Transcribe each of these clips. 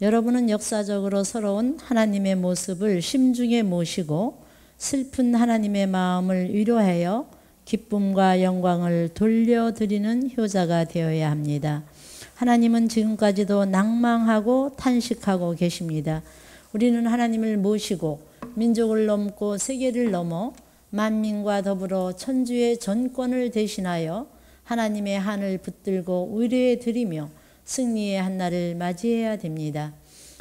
여러분은 역사적으로 서러운 하나님의 모습을 심중에 모시고 슬픈 하나님의 마음을 위로하여 기쁨과 영광을 돌려드리는 효자가 되어야 합니다. 하나님은 지금까지도 낭망하고 탄식하고 계십니다. 우리는 하나님을 모시고 민족을 넘고 세계를 넘어 만민과 더불어 천주의 전권을 대신하여 하나님의 한을 붙들고 위로해 드리며 승리의 한날을 맞이해야 됩니다.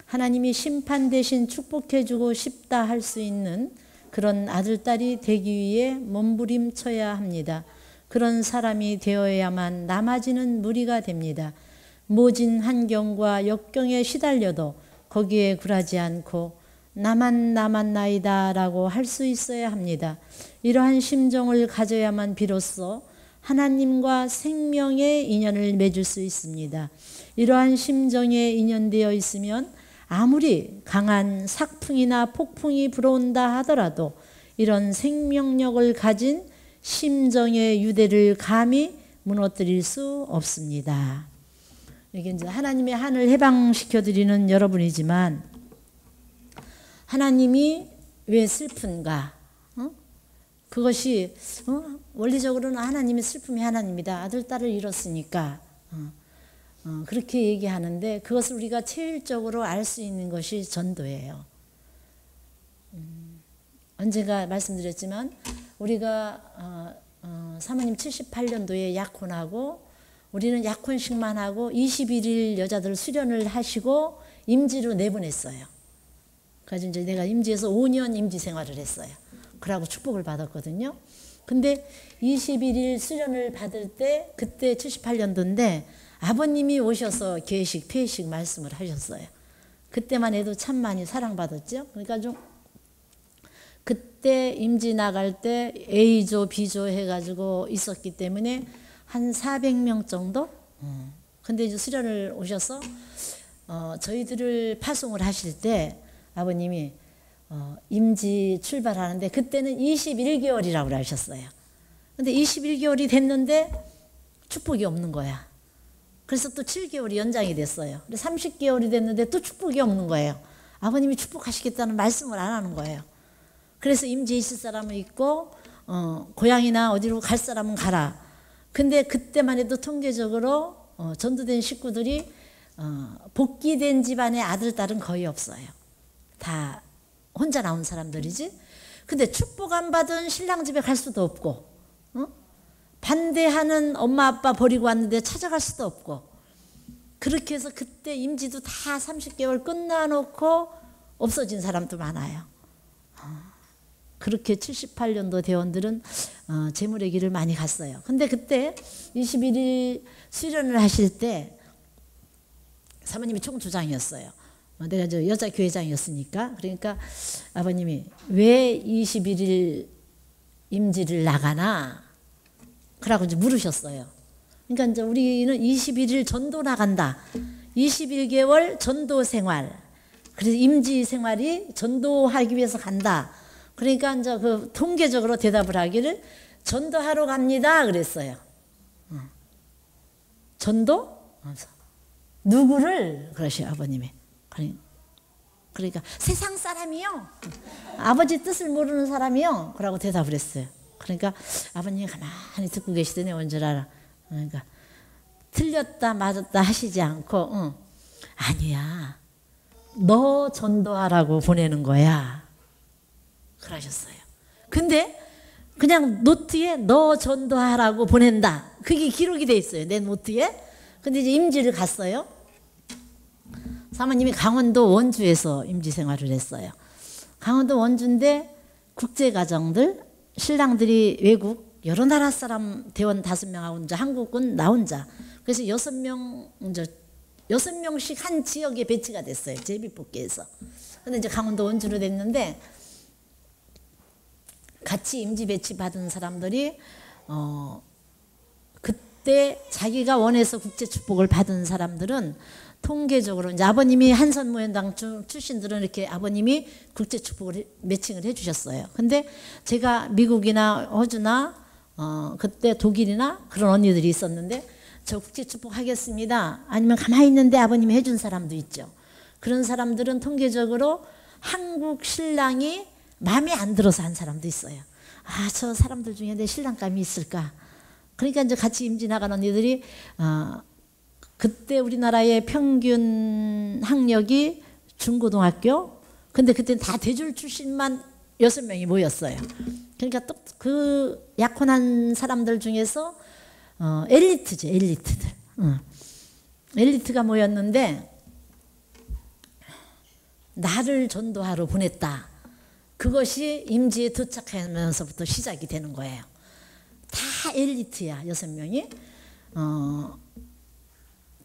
하나님이 심판 대신 축복해 주고 싶다 할 수 있는 그런 아들딸이 되기 위해 몸부림쳐야 합니다. 그런 사람이 되어야만 남아지는 무리가 됩니다. 모진 환경과 역경에 시달려도 거기에 굴하지 않고 나만 남았나이다 라고 할 수 있어야 합니다. 이러한 심정을 가져야만 비로소 하나님과 생명의 인연을 맺을 수 있습니다. 이러한 심정에 인연되어 있으면 아무리 강한 삭풍이나 폭풍이 불어온다 하더라도 이런 생명력을 가진 심정의 유대를 감히 무너뜨릴 수 없습니다. 이게 이제 하나님의 한을 해방시켜 드리는 여러분이지만 하나님이 왜 슬픈가? 그것이 원리적으로는 하나님이 슬픔이 하나님이다. 아들, 딸을 잃었으니까 그렇게 얘기하는데 그것을 우리가 체질적으로 알 수 있는 것이 전도예요. 언젠가 말씀드렸지만 우리가 사모님 78년도에 약혼하고 우리는 약혼식만 하고 21일 여자들 수련을 하시고 임지로 내보냈어요. 그래서 이제 내가 임지에서 5년 임지 생활을 했어요. 그러고 축복을 받았거든요. 근데 21일 수련을 받을 때 그때 78년도인데 아버님이 오셔서 계식, 폐식 말씀을 하셨어요. 그때만 해도 참 많이 사랑받았죠. 그러니까 좀 그때 임지 나갈 때 A조, B조 해가지고 있었기 때문에 한 400명 정도? 근데 이제 수련을 오셔서 저희들을 파송을 하실 때 아버님이 임지 출발하는데 그때는 21개월이라고 하셨어요. 근데 21개월이 됐는데 축복이 없는 거야. 그래서 또 7개월이 연장이 됐어요. 30개월이 됐는데 또 축복이 없는 거예요. 아버님이 축복하시겠다는 말씀을 안 하는 거예요. 그래서 임지에 있을 사람은 있고 고향이나 어디로 갈 사람은 가라. 근데 그때만 해도 통계적으로 전도된 식구들이 복귀된 집안의 아들, 딸은 거의 없어요. 다 혼자 나온 사람들이지. 근데 축복 안 받은 신랑 집에 갈 수도 없고 반대하는 엄마 아빠 버리고 왔는데 찾아갈 수도 없고 그렇게 해서 그때 임지도 다 30개월 끝나놓고 없어진 사람도 많아요. 그렇게 78년도 대원들은 재물의 길을 많이 갔어요. 근데 그때 21일 수련을 하실 때 사모님이 총주장이었어요. 내가 저 여자 교회장이었으니까. 그러니까 아버님이 왜 21일 임지를 나가나? 그러고 이제 물으셨어요. 그러니까 이제 우리는 21일 전도 나간다. 21개월 전도 생활. 그래서 임지 생활이 전도하기 위해서 간다. 그러니까 이제 그 통계적으로 대답을 하기를 전도하러 갑니다. 그랬어요. 전도? 누구를? 그러셔 아버님이. 그러니까 세상 사람이요. 아버지 뜻을 모르는 사람이요. 그러고 대답을 했어요. 그러니까 아버님이 가만히 듣고 계시더니 뭔 줄 알아. 그러니까 틀렸다 맞았다 하시지 않고 아니야. 너 전도하라고 보내는 거야. 그러셨어요. 근데 그냥 노트에 너 전도하라고 보낸다. 그게 기록이 돼 있어요. 내 노트에. 근데 이제 임지를 갔어요. 사모님이 강원도 원주에서 임지 생활을 했어요. 강원도 원주인데 국제가정들 신랑들이 외국 여러 나라 사람 대원 5명하고 이제 한국은 나 혼자. 그래서 6명씩 한 지역에 배치가 됐어요. 제비뽑기에서. 근데 이제 강원도 원주로 됐는데 같이 임지 배치 받은 사람들이 그때 자기가 원해서 국제 축복을 받은 사람들은 통계적으로 이제 아버님이 한선무연당 출신들은 이렇게 아버님이 국제 축복을 매칭을 해주셨어요. 근데 제가 미국이나 호주나 그때 독일이나 그런 언니들이 있었는데 저 국제 축복 하겠습니다. 아니면 가만히 있는데 아버님이 해준 사람도 있죠. 그런 사람들은 통계적으로 한국 신랑이 마음에 안 들어서 한 사람도 있어요. 아, 저 사람들 중에 내 신랑감이 있을까? 그러니까 이제 같이 임지 나간 언니들이 그때 우리나라의 평균 학력이 중고등학교, 근데 그때는 다 대졸 출신만 6명이 모였어요. 그러니까 또 그 약혼한 사람들 중에서 엘리트죠, 엘리트들. 엘리트가 모였는데 나를 전도하러 보냈다. 그것이 임지에 도착하면서부터 시작이 되는 거예요. 다 엘리트야, 6명이.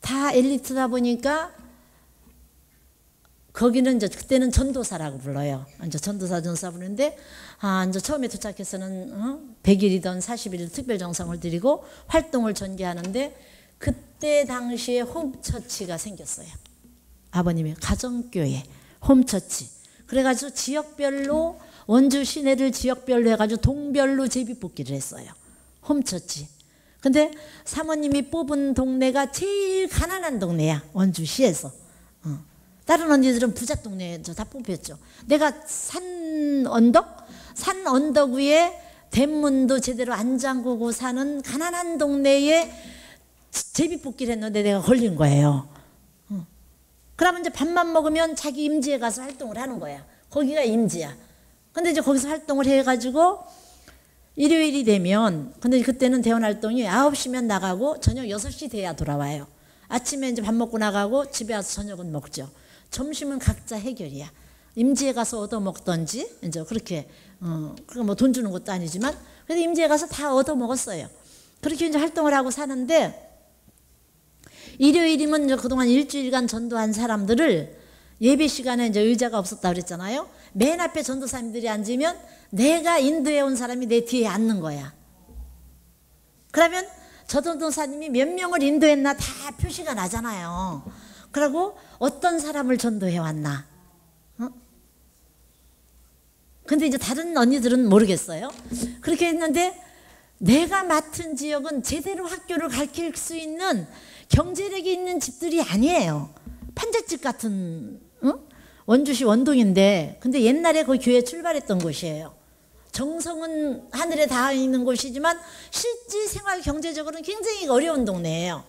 다 엘리트다 보니까 거기는 이제 그때는 전도사라고 불러요. 이제 전도사 부르는데 이제 처음에 도착해서는 100일이든 40일 특별 정성을 드리고 활동을 전개하는데 그때 당시에 홈처치가 생겼어요. 아버님의 가정교회 홈처치. 그래가지고 지역별로 원주 시내를 지역별로 해가지고 동별로 제비뽑기를 했어요. 홈처치. 근데 사모님이 뽑은 동네가 제일 가난한 동네야. 원주시에서. 다른 언니들은 부자 동네에서 다 뽑혔죠. 내가 산 언덕 위에 대문도 제대로 안 잠그고 사는 가난한 동네에 제비뽑기를 했는데 내가 걸린 거예요. 그러면 이제 밥만 먹으면 자기 임지에 가서 활동을 하는 거야. 거기가 임지야. 근데 이제 거기서 활동을 해가지고 일요일이 되면, 근데 그때는 대원 활동이 9시면 나가고 저녁 6시 돼야 돌아와요. 아침에 이제 밥 먹고 나가고 집에 와서 저녁은 먹죠. 점심은 각자 해결이야. 임지에 가서 얻어 먹던지, 이제 그렇게, 그거 뭐 돈 주는 것도 아니지만, 그래도 임지에 가서 다 얻어 먹었어요. 그렇게 이제 활동을 하고 사는데, 일요일이면 이제 그동안 일주일간 전도한 사람들을 예배 시간에 이제 의자가 없었다 그랬잖아요. 맨 앞에 전도사님들이 앉으면 내가 인도해 온 사람이 내 뒤에 앉는 거야. 그러면 저 전도사님이 몇 명을 인도했나 다 표시가 나잖아요. 그리고 어떤 사람을 전도해 왔나. 근데 이제 다른 언니들은 모르겠어요. 그렇게 했는데 내가 맡은 지역은 제대로 학교를 가르칠 수 있는 경제력이 있는 집들이 아니에요. 판잣집 같은, 원주시 원동인데, 근데 옛날에 그 교회 출발했던 곳이에요. 정성은 하늘에 닿아 있는 곳이지만 실제 생활 경제적으로는 굉장히 어려운 동네예요.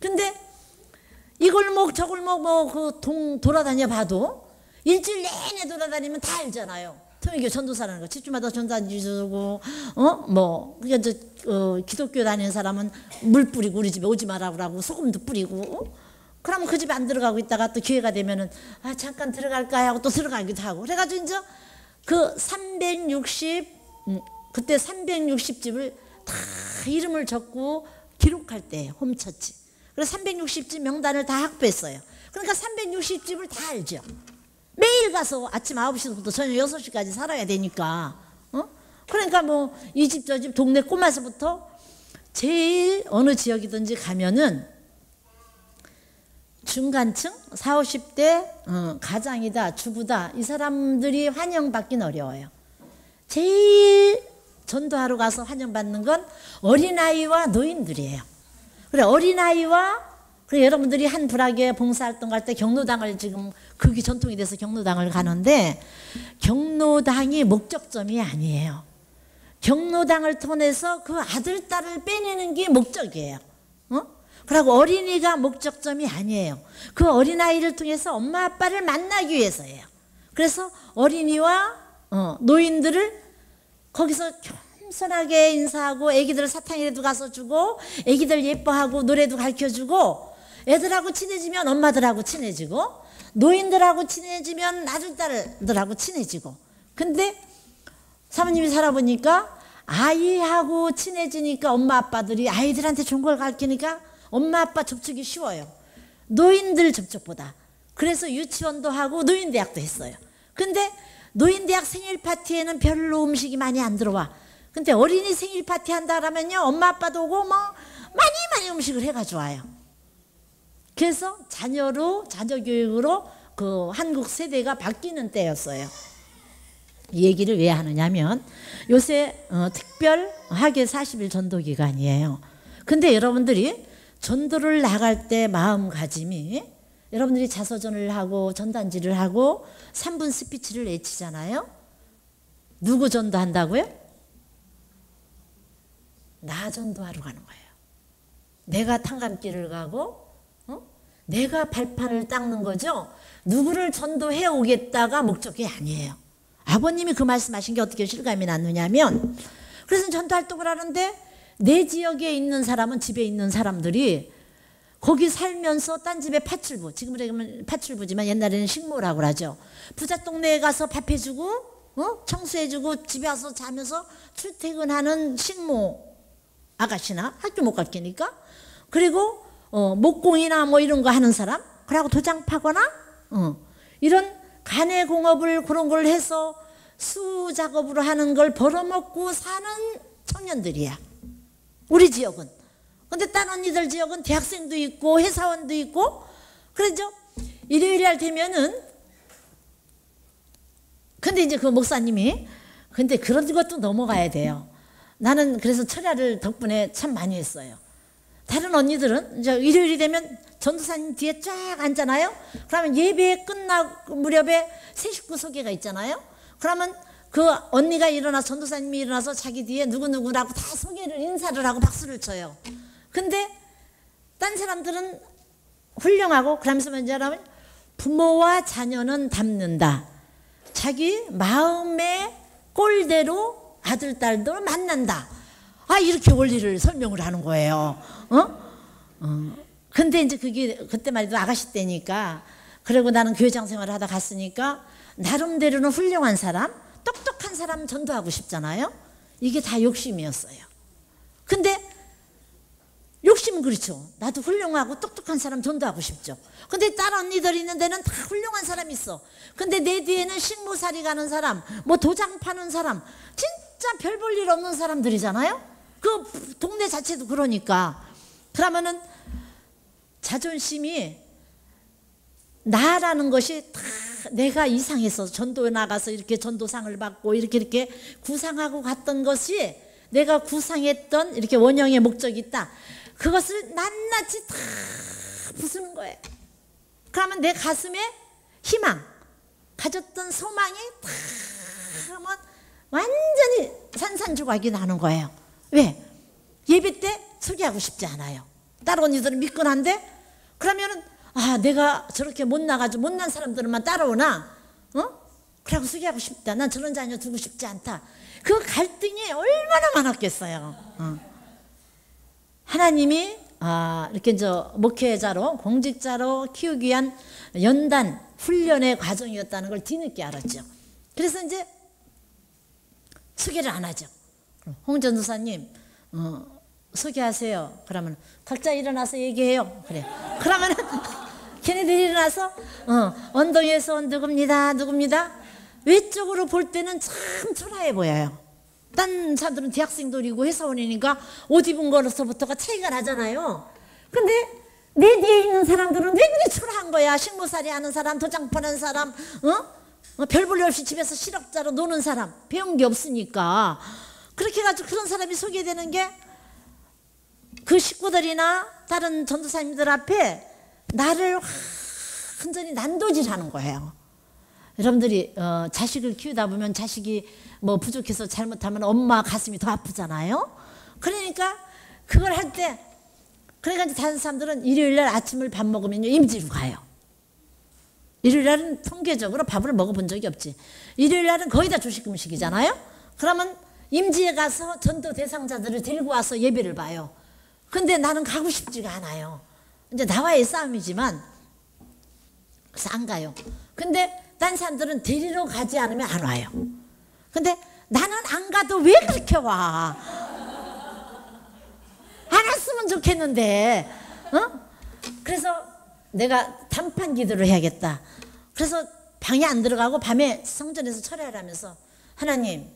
근데 이 골목 저 골목 돌아다녀 봐도 일주일 내내 돌아다니면 다 알잖아요. 통일교 전도사라는 거. 집주마다 전단지 주고 그러니까 기독교 다니는 사람은 물 뿌리고 우리 집에 오지 말라고 소금도 뿌리고 그러면 그 집에 안 들어가고 있다가 또 기회가 되면은 잠깐 들어갈까 하고 또 들어가기도 하고 그래가지고 이제 그 360 그때 360집을 다 이름을 적고 기록할 때 홈처치. 그래서 360집 명단을 다 확보했어요. 그러니까 360집을 다 알죠. 매일 가서 아침 9시부터 저녁 6시까지 살아야 되니까. 그러니까 뭐 이 집 저 집 동네 꼬마서부터 제일 어느 지역이든지 가면은 중간층 40, 50대 가장이다 주부다 이 사람들이 환영받긴 어려워요. 제일 전도하러 가서 환영받는 건 어린아이와 노인들이에요. 그래 어린아이와 그래 여러분들이 한 불학에 봉사활동 갈 때 경로당을 지금 그게 전통이 돼서 경로당을 가는데 경로당이 목적점이 아니에요. 경로당을 통해서 그 아들 딸을 빼내는 게 목적이에요. 그리고 어린이가 목적점이 아니에요. 그 어린아이를 통해서 엄마 아빠를 만나기 위해서예요. 그래서 어린이와 노인들을 거기서 겸손하게 인사하고 애기들 사탕이라도 가서 주고 애기들 예뻐하고 노래도 가르쳐주고 애들하고 친해지면 엄마들하고 친해지고 노인들하고 친해지면 아들 딸들하고 친해지고 근데 사모님이 살아보니까 아이하고 친해지니까 엄마 아빠들이 아이들한테 좋은 걸 가르치니까 엄마 아빠 접촉이 쉬워요. 노인들 접촉보다. 그래서 유치원도 하고 노인대학도 했어요. 근데 노인대학 생일 파티에는 별로 음식이 많이 안 들어와. 근데 어린이 생일 파티 한다 그러면요 엄마 아빠도 오고 많이 음식을 해가지고 와요. 그래서 자녀 교육으로 그 한국 세대가 바뀌는 때였어요. 이 얘기를 왜 하느냐면 요새 특별 학예 40일 전도 기간이에요. 근데 여러분들이 전도를 나갈 때 마음가짐이 여러분들이 자서전을 하고 전단지를 하고 3분 스피치를 외치잖아요. 누구 전도한다고요? 나 전도하러 가는 거예요. 내가 탕감길을 가고 내가 발판을 닦는 거죠. 누구를 전도해 오겠다가 목적이 아니에요. 아버님이 그 말씀하신 게 어떻게 실감이 났느냐면, 그래서 전도활동을 하는데 내 지역에 있는 사람은, 집에 있는 사람들이 거기 살면서 딴 집에 파출부, 지금으로 얘기하면 파출부지만 옛날에는 식모라고 그러죠. 부자 동네에 가서 밥 해주고 청소해주고 집에 와서 자면서 출퇴근하는 식모 아가씨나, 학교 못 갔겠니까? 그리고 목공이나 뭐 이런 거 하는 사람, 그러고 도장 파거나 이런 간의 공업을 그런 걸 해서 수 작업으로 하는 걸 벌어먹고 사는 청년들이야, 우리 지역은. 근데 딴 언니들 지역은 대학생도 있고 회사원도 있고 그러죠. 일요일 날 되면은, 근데 이제 그 목사님이, 근데 그런 것도 넘어가야 돼요. 나는 그래서 철야를 덕분에 참 많이 했어요. 다른 언니들은 이제 일요일이 되면 전도사님 뒤에 쫙 앉잖아요. 그러면 예배 끝나고 무렵에 새 식구 소개가 있잖아요. 그러면 그 언니가 일어나서, 전도사님이 일어나서 자기 뒤에 누구누구라고 다 소개를, 인사를 하고 박수를 쳐요. 근데 딴 사람들은 훌륭하고, 그러면서 먼저 하면 부모와 자녀는 닮는다. 자기 마음의 꼴대로 아들, 딸도 만난다. 이렇게 원리를 설명을 하는 거예요. 근데 이제 그게 그때 말이도 아가씨 때니까, 그리고 나는 교회장 생활을 하다 갔으니까 나름대로는 훌륭한 사람, 똑똑한 사람 전도하고 싶잖아요. 이게 다 욕심이었어요. 근데 욕심은 그렇죠. 나도 훌륭하고 똑똑한 사람 전도하고 싶죠. 근데 딸 언니들 있는 데는 다 훌륭한 사람이 있어. 근데 내 뒤에는 식모살이 가는 사람, 뭐 도장 파는 사람, 진짜 별 볼 일 없는 사람들이잖아요. 그 동네 자체도 그러니까. 그러면은 자존심이, 나라는 것이 다 내가 이상해서 전도에 나가서 이렇게 전도상을 받고 이렇게 구상하고 갔던 것이, 내가 구상했던 이렇게 원형의 목적이 있다. 그것을 낱낱이 다 부수는 거예요. 그러면 내 가슴에 희망, 가졌던 소망이 다 하면 완전히 산산조각이 나는 거예요. 왜? 예배 때 소개하고 싶지 않아요. 다른 언니들은 미끈한데, 그러면은 내가 저렇게 못 나가지고 못난 사람들만 따라오나? 그러고 소개하고 싶다. 난 저런 자녀 두고 싶지 않다. 그 갈등이 얼마나 많았겠어요. 하나님이 이렇게 목회자로, 공직자로 키우기 위한 연단 훈련의 과정이었다는 걸 뒤늦게 알았죠. 그래서 이제 소개를 안 하죠. 홍 전도사님 소개하세요. 그러면 각자 일어나서 얘기해요. 그래. 그러면 걔네들이 일어나서 언동에서 온 누굽니다. 외적으로 볼 때는 참 초라해 보여요. 딴 사람들은 대학생들이고 회사원이니까 옷 입은 거로서부터가 차이가 나잖아요. 근데 내 뒤에 있는 사람들은 왜 그리 초라한 거야. 식모살이 하는 사람, 도장 파는 사람, 별 볼 일 없이 집에서 실업자로 노는 사람, 배운 게 없으니까. 그렇게 해가지고 그런 사람이 소개되는 게, 그 식구들이나 다른 전도사님들 앞에 나를 완전히 난도질하는 거예요. 여러분들이 자식을 키우다 보면 자식이 뭐 부족해서 잘못하면 엄마 가슴이 더 아프잖아요. 그러니까 그걸 할 때, 그러니까 다른 사람들은 일요일날 아침을 밥 먹으면 임지로 가요. 일요일날은 통계적으로 밥을 먹어본 적이 없지. 일요일날은 거의 다 조식 음식이잖아요. 그러면 임지에 가서 전도 대상자들을 데리고 와서 예배를 봐요. 근데 나는 가고 싶지가 않아요. 이제 나와의 싸움이지만, 그래서 안 가요. 근데 딴 사람들은 데리러 가지 않으면 안 와요. 근데 나는 안 가도 왜 그렇게 와? 안 왔으면 좋겠는데. 그래서 내가 단판 기도를 해야겠다. 그래서 방에 안 들어가고 밤에 성전에서 철야를 하면서, 하나님,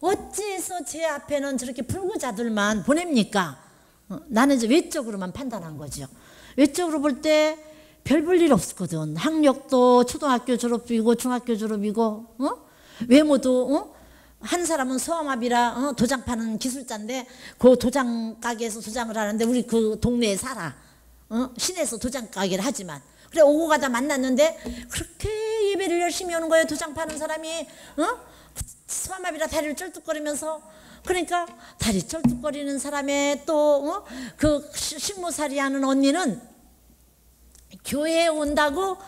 어찌해서 제 앞에는 저렇게 불구자들만 보냅니까? 나는 이제 외적으로만 판단한 거죠. 외적으로 볼 때 별 볼 일 없었거든. 학력도 초등학교 졸업이고 중학교 졸업이고, 외모도, 한 사람은 소아마비라 도장 파는 기술자인데 그 도장 가게에서 도장을 하는데 우리 그 동네에 살아. 시내에서 도장 가게를 하지만 그래 오고 가다 만났는데 그렇게 예배를 열심히 오는 거예요. 도장 파는 사람이 수화마비라 다리를 쩔뚝거리면서. 그러니까 다리 쩔뚝거리는 사람의 또 그 식모살이 하는 언니는 교회에 온다고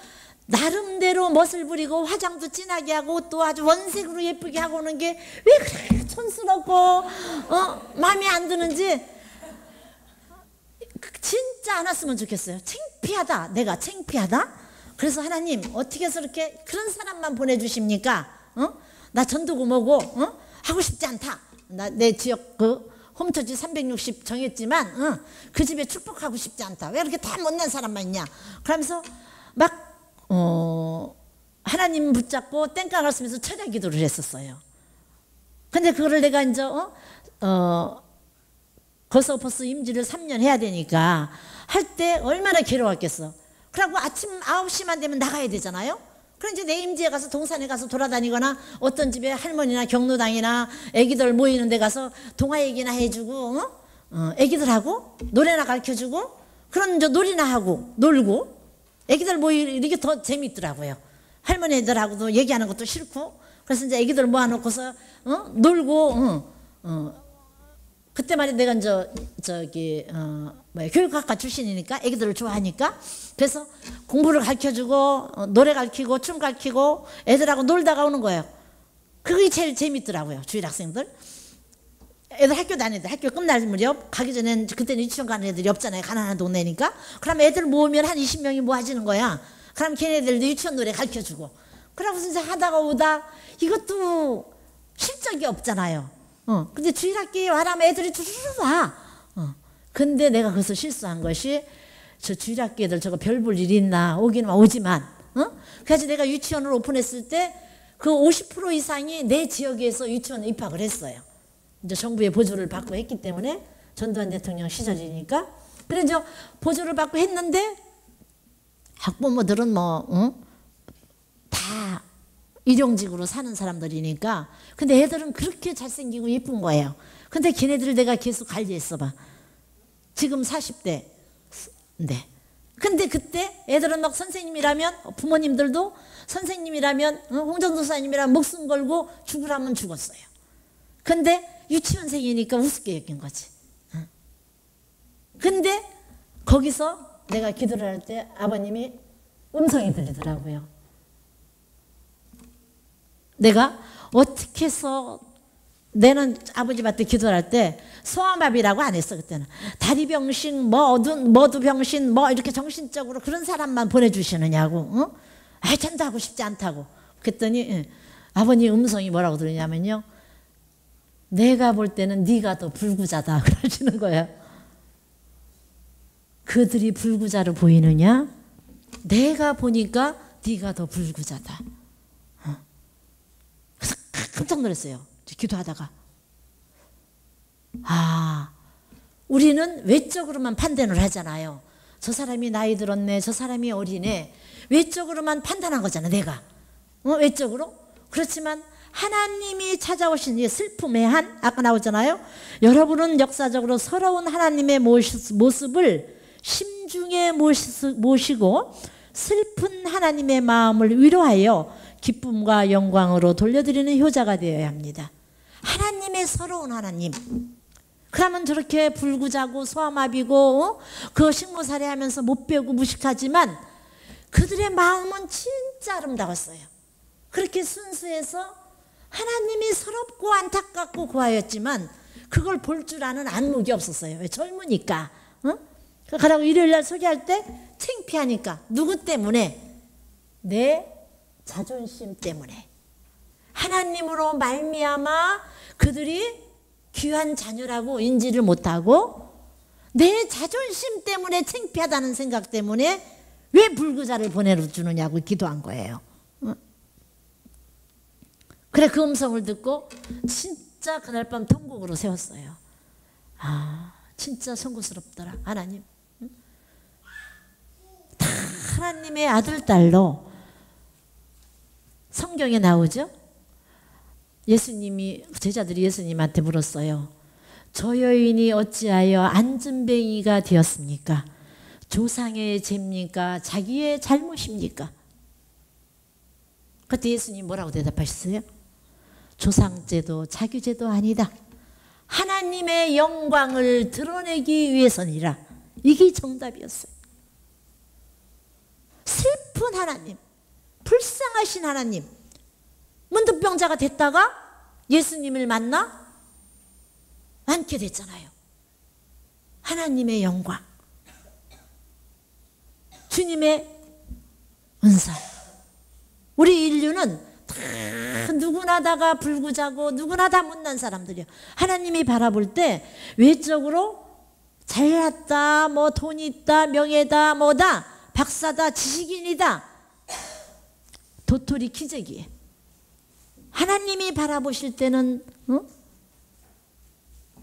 나름대로 멋을 부리고 화장도 진하게 하고 또 아주 원색으로 예쁘게 하고 오는 게 왜 그렇게 촌스럽고 마음에 안 드는지 진짜 안 왔으면 좋겠어요. 창피하다. 내가 창피하다. 그래서 하나님 어떻게 해서 이렇게 그런 사람만 보내주십니까? 나 전도고 뭐고 하고 싶지 않다. 나 내 지역 그 홈터지 360 정했지만 그 집에 축복하고 싶지 않다. 왜 이렇게 다 못난 사람만 있냐. 그러면서 막 하나님 붙잡고 땡깡을 쓰면서 철야 기도를 했었어요. 근데 그거를 내가 이제 거서포스 임지를 3년 해야 되니까 할 때 얼마나 괴로웠겠어. 그러고 아침 9시만 되면 나가야 되잖아요. 그럼 이제 내 임지에 가서 동산에 가서 돌아다니거나 어떤 집에 할머니나 경로당이나 애기들 모이는 데 가서 동화 얘기나 해주고 애기들하고 노래나 가르쳐주고 그런 이제 놀이나 하고 놀고 애기들 모이는 게 더 재밌더라고요. 할머니들하고도 얘기하는 것도 싫고 그래서 이제 애기들 모아놓고서 놀고 그때 말이 내가 이제 교육학과 출신이니까 애기들을 좋아하니까 그래서 공부를 가르쳐주고 노래 가르치고 춤 가르치고 애들하고 놀다가 오는 거예요. 그게 제일 재밌더라고요. 주일 학생들 애들 학교 다니는데 학교 끝날 무렵 가기 전엔 그때는 유치원 가는 애들이 없잖아요. 가난한 동네니까. 그럼 애들 모으면 한 20명이 모아지는 거야. 그럼 걔네들도 유치원 노래 가르쳐주고 그러고서 이제 하다가 오다 이것도 실적이 없잖아요. 근데 주일학교에 와라면 애들이 주르르 와. 근데 내가 거기서 실수한 것이 저 주일학교 애들 저거 별 볼 일이 있나 오기는 오지만 그래서 내가 유치원을 오픈했을 때 그 50% 이상이 내 지역에서 유치원에 입학을 했어요. 이제 정부의 보조를 받고 했기 때문에 전두환 대통령 시절이니까 그래서 보조를 받고 했는데 학부모들은 다 일용직으로 사는 사람들이니까 근데 애들은 그렇게 잘생기고 예쁜 거예요. 근데 걔네들을 내가 계속 관리했어 봐. 지금 40대 네. 근데 그때 애들은 막 선생님이라면 부모님들도 선생님이라면 홍전도사님이라면 목숨 걸고 죽으라면 죽었어요. 근데 유치원생이니까 우습게 여긴 거지. 근데 거기서 내가 기도를 할 때 아버님이 음성이 들리더라고요. 내가 어떻게 해서 내는 아버지한테 기도를 할 때 소아마비라고 안 했어. 그때는 다리병신 머두병신 이렇게 정신적으로 그런 사람만 보내주시느냐고. 전도하고 싶지 않다고. 그랬더니 아버님 음성이 뭐라고 들으냐면요, 내가 볼 때는 네가 더 불구자다 그러시는 거예요. 그들이 불구자로 보이느냐? 내가 보니까 네가 더 불구자다. 그래서 깜짝 놀랐어요. 기도하다가. 우리는 외적으로만 판단을 하잖아요. 저 사람이 나이 들었네, 저 사람이 어리네. 외적으로만 판단한 거잖아, 내가. 외적으로. 그렇지만 하나님이 찾아오신 이 슬픔의 한, 아까 나오잖아요. 여러분은 역사적으로 서러운 하나님의 모습을 심중에 모시고 슬픈 하나님의 마음을 위로하여 기쁨과 영광으로 돌려드리는 효자가 되어야 합니다. 하나님의 서러운 하나님. 그러면 저렇게 불구자고 소아마비고 그 식모살이 하면서 못 배우고 무식하지만 그들의 마음은 진짜 아름다웠어요. 그렇게 순수해서 하나님이 서럽고 안타깝고 고하였지만 그걸 볼 줄 아는 안목이 없었어요. 왜? 젊으니까. 그러고 일요일날 소개할 때 창피하니까. 누구 때문에? 내 자존심 때문에. 하나님으로 말미암아 그들이 귀한 자녀라고 인지를 못하고 내 자존심 때문에 창피하다는 생각 때문에 왜 불구자를 보내주느냐고 기도한 거예요. 그래, 그 음성을 듣고 진짜 그날 밤 통곡으로 세웠어요. 진짜 송구스럽더라. 하나님, 다 하나님의 아들, 딸로. 성경에 나오죠. 예수님이, 제자들이 예수님한테 물었어요. 저 여인이 어찌하여 안진뱅이가 되었습니까? 조상의 죄입니까? 자기의 잘못입니까? 그때 예수님 뭐라고 대답하셨어요? 조상죄도 자기죄도 아니다. 하나님의 영광을 드러내기 위해서니라. 이게 정답이었어요. 슬픈 하나님, 불쌍하신 하나님, 문득병자가 됐다가 예수님을 만나 앉게 됐잖아요. 하나님의 영광, 주님의 은사. 우리 인류는 다 누구나 다가 불구자고 누구나 다 못난 사람들이에요. 하나님이 바라볼 때 외적으로 잘났다, 뭐 돈 있다, 명예다, 뭐다, 박사다, 지식인이다, 도토리 기적이에요. 하나님이 바라보실 때는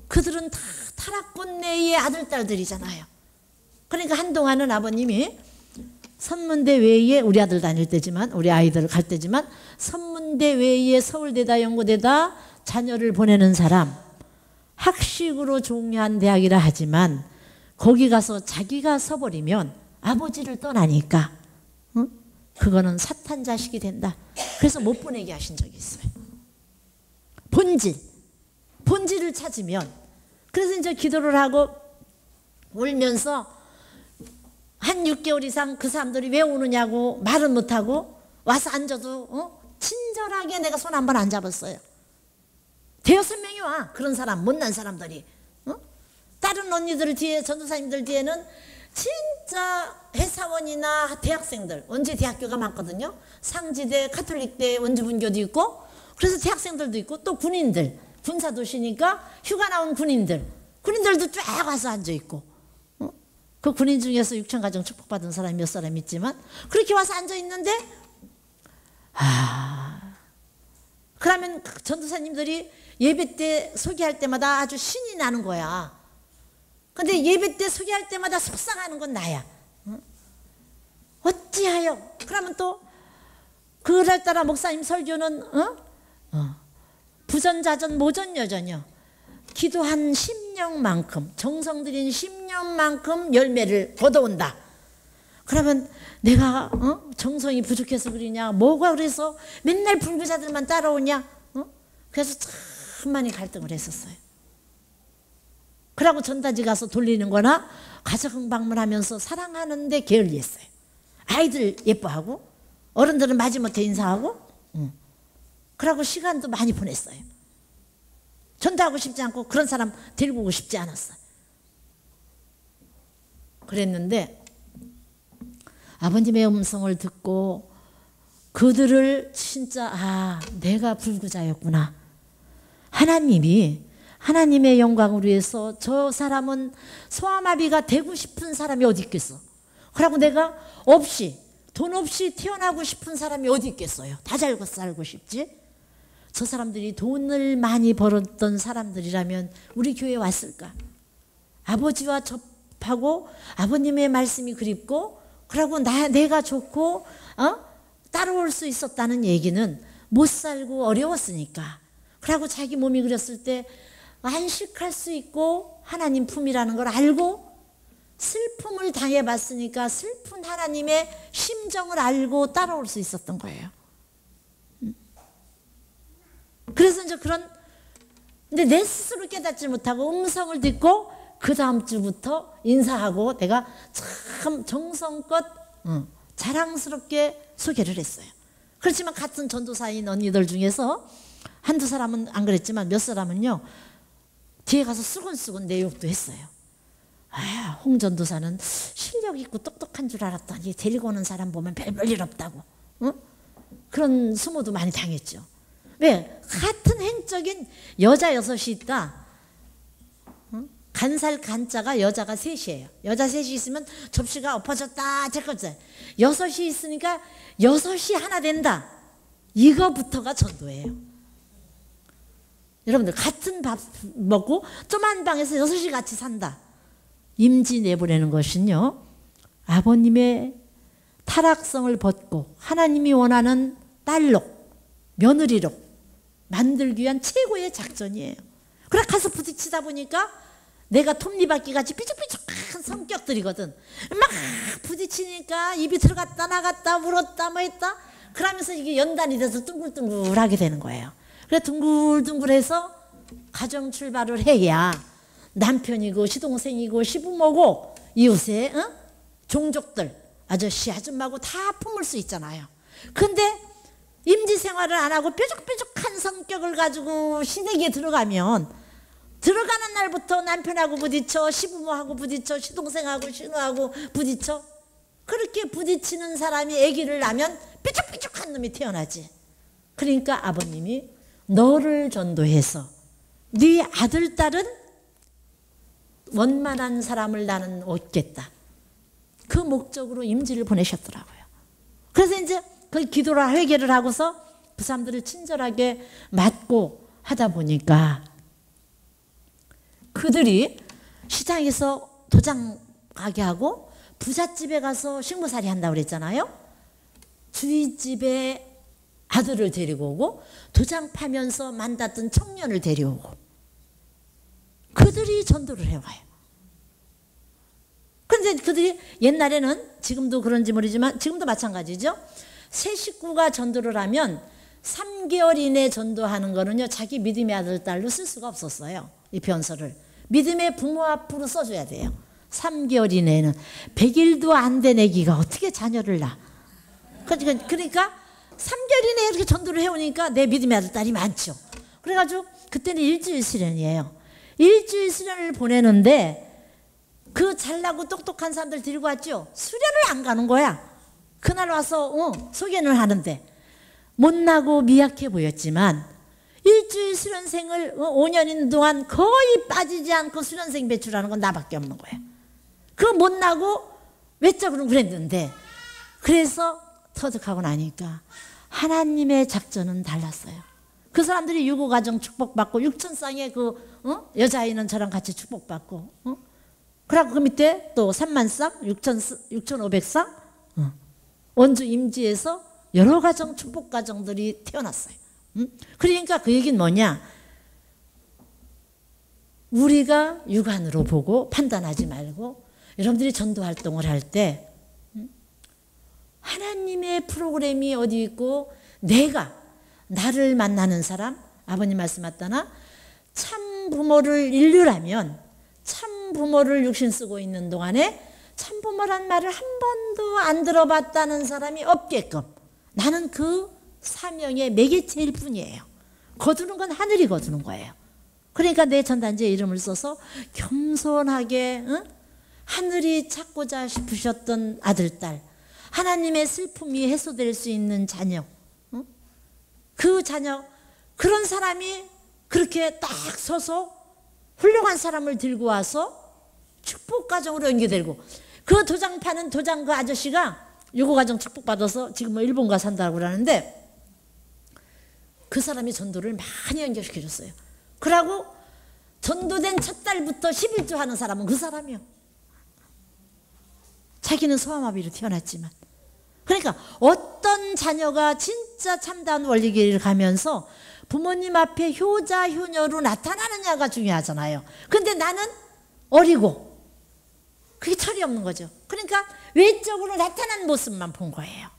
그들은 다 타락꾼 내의 아들, 딸들이잖아요. 그러니까 한동안은 아버님이 선문대 외에, 우리 아들 다닐 때지만, 우리 아이들 갈 때지만, 선문대 외에 서울대다 연고대다 자녀를 보내는 사람, 학식으로 종료한 대학이라 하지만 거기 가서 자기가 서버리면 아버지를 떠나니까 그거는 사탄 자식이 된다. 그래서 못 보내게 하신 적이 있어요. 본질을 찾으면. 그래서 이제 기도를 하고 울면서 한 6개월 이상 그 사람들이 왜 우느냐고 말은 못하고 와서 앉아도 친절하게 내가 손 한 번 안 잡았어요. 대여섯 명이 와. 그런 사람, 못난 사람들이. 다른 언니들 뒤에, 전도사님들 뒤에는 진짜 회사원이나 대학생들, 원주 대학교가 많거든요. 상지대, 카톨릭대, 원주분교도 있고, 그래서 대학생들도 있고, 또 군인들, 군사도시니까 휴가 나온 군인들도 쫙 와서 앉아있고, 그 군인 중에서 육천가정 축복받은 사람이 몇 사람 있지만 그렇게 와서 앉아있는데, 그러면 전도사님들이 예배 때 소개할 때마다 아주 신이 나는 거야. 근데 예배 때 소개할 때마다 속상하는 건 나야. 어찌하여? 그러면 또 그날따라 목사님 설교는 부전자전 모전여전이요. 기도한 심령만큼, 정성 들인 심령만큼 열매를 거둬온다. 그러면 내가 정성이 부족해서 그러냐, 뭐가 그래서 맨날 불구자들만 따라오냐, 그래서 참 많이 갈등을 했었어요. 그러고 전단지 가서 돌리는 거나 가정 방문하면서 사랑하는데 게을리했어요. 아이들 예뻐하고 어른들은 마지못해 인사하고, 그러고 시간도 많이 보냈어요. 전도하고 싶지 않고 그런 사람 데리고 오고 싶지 않았어요. 그랬는데 아버님의 음성을 듣고 그들을 진짜 내가 불구자였구나. 하나님이 하나님의 영광을 위해서 저 사람은 소아마비가 되고 싶은 사람이 어디 있겠어. 그러고 내가 돈 없이 태어나고 싶은 사람이 어디 있겠어요. 다 잘 살고 싶지. 저 사람들이 돈을 많이 벌었던 사람들이라면 우리 교회에 왔을까? 아버지와 접하고 아버님의 말씀이 그립고 그러고 내가 좋고 따라올 수 있었다는 얘기는 못 살고 어려웠으니까. 그러고 자기 몸이 그렸을 때 안식할 수 있고 하나님 품이라는 걸 알고 슬픔을 당해봤으니까 슬픈 하나님의 심정을 알고 따라올 수 있었던 거예요. 그래서 이제 근데 내 스스로 깨닫지 못하고 음성을 듣고 그 다음 주부터 인사하고 내가 참 정성껏 자랑스럽게 소개를 했어요. 그렇지만 같은 전도사인 언니들 중에서 한두 사람은 안 그랬지만 몇 사람은요, 뒤에 가서 수근수근 내 욕도 했어요. 홍 전도사는 실력 있고 똑똑한 줄 알았더니 데리고 오는 사람 보면 별일 없다고. 그런 수모도 많이 당했죠. 왜? 같은 행적인 여자 6이 있다. 간살 간자가 여자가 3이에요. 여자 3이 있으면 접시가 엎어졌다 제거죠. 6이 있으니까 6이 하나 된다. 이거부터가 전도예요. 여러분들 같은 밥 먹고 조그만 방에서 6이 같이 산다. 임지 내보내는 것은요, 아버님의 타락성을 벗고 하나님이 원하는 딸로, 며느리로 만들기 위한 최고의 작전이에요. 그래 가서 부딪히다 보니까 내가 톱니바퀴 같이 삐죽삐죽한 성격들이거든. 막 부딪히니까 입이 들어갔다 나갔다 물었다 뭐 했다. 그러면서 이게 연단이 돼서 둥글둥글하게 되는 거예요. 그래 둥글둥글해서 가정 출발을 해야 남편이고 시동생이고 시부모고 이웃의 종족들 아저씨 아줌마고 다 품을 수 있잖아요. 근데 임지생활을 안 하고 뾰족뾰족한 성격을 가지고 시댁에 들어가면 들어가는 날부터 남편하고 부딪혀 시부모하고 부딪혀 시동생하고 신우하고 부딪혀. 그렇게 부딪히는 사람이 아기를 낳으면 뾰족뾰족한 놈이 태어나지. 그러니까 아버님이 너를 전도해서 네 아들 딸은 원만한 사람을 나는 얻겠다. 그 목적으로 임지를 보내셨더라고요. 그래서 이제 그 기도를 회개를 하고서 그 사람들을 친절하게 맞고 하다 보니까 그들이 시장에서 도장 가게 하고 부잣집에 가서 식모살이 한다고 그랬잖아요. 주위집에 아들을 데리고 오고 도장 파면서 만났던 청년을 데려오고 그들이 전도를 해와요. 그런데 그들이 옛날에는 지금도 그런지 모르지만 지금도 마찬가지죠. 새 식구가 전도를 하면 3개월 이내 전도하는 거는요 자기 믿음의 아들 딸로 쓸 수가 없었어요. 이 변서를 믿음의 부모 앞으로 써줘야 돼요. 3개월 이내에는 100일도 안 된 애기가 어떻게 자녀를 낳아. 그러니까 3개월 이내에 이렇게 전도를 해오니까 내 믿음의 아들 딸이 많죠. 그래가지고 그때는 일주일 수련이에요. 일주일 수련을 보내는데 그 잘나고 똑똑한 사람들 데리고 왔죠. 수련을 안 가는 거야. 그날 와서 소개는 하는데 못나고 미약해 보였지만 일주일 수련생을 5년 있는 동안 거의 빠지지 않고 수련생 배출하는 건 나밖에 없는 거야. 그거 못나고 외적으로는 그랬는데 그래서 터득하고 나니까 하나님의 작전은 달랐어요. 그 사람들이 유고가정 축복받고 육천쌍의 그 여자아이는 저랑 같이 축복받고 그러고 그 밑에 또 3만쌍 6,500쌍 원주 임지에서 여러 가정 축복 가정들이 태어났어요. 그러니까 그 얘기는 뭐냐, 우리가 육안으로 보고 판단하지 말고 여러분들이 전도 활동을 할 때 하나님의 프로그램이 어디 있고 내가 나를 만나는 사람, 아버님 말씀 맞다나 참 부모를 인류라면 참 부모를 육신 쓰고 있는 동안에 참 부모란 말을 한 번도 안 들어봤다는 사람이 없게끔 나는 그 사명의 매개체일 뿐이에요. 거두는 건 하늘이 거두는 거예요. 그러니까 내 전단지에 이름을 써서 겸손하게 하늘이 찾고자 싶으셨던 아들, 딸, 하나님의 슬픔이 해소될 수 있는 자녀, 그 자녀, 그런 사람이 그렇게 딱 서서 훌륭한 사람을 들고 와서 축복가정으로 연계되고, 그 도장 파는 도장 그 아저씨가 유고가정 축복받아서 지금 뭐 일본 가 산다고 그러는데 그 사람이 전도를 많이 연결시켜줬어요. 그러고 전도된 첫 달부터 11조 하는 사람은 그 사람이요. 자기는 소아마비로 태어났지만. 그러니까 어떤 자녀가 진짜 참다운 원리길을 가면서 부모님 앞에 효자 효녀로 나타나느냐가 중요하잖아요. 근데 나는 어리고 그게 철이 없는 거죠. 그러니까 외적으로 나타난 모습만 본 거예요.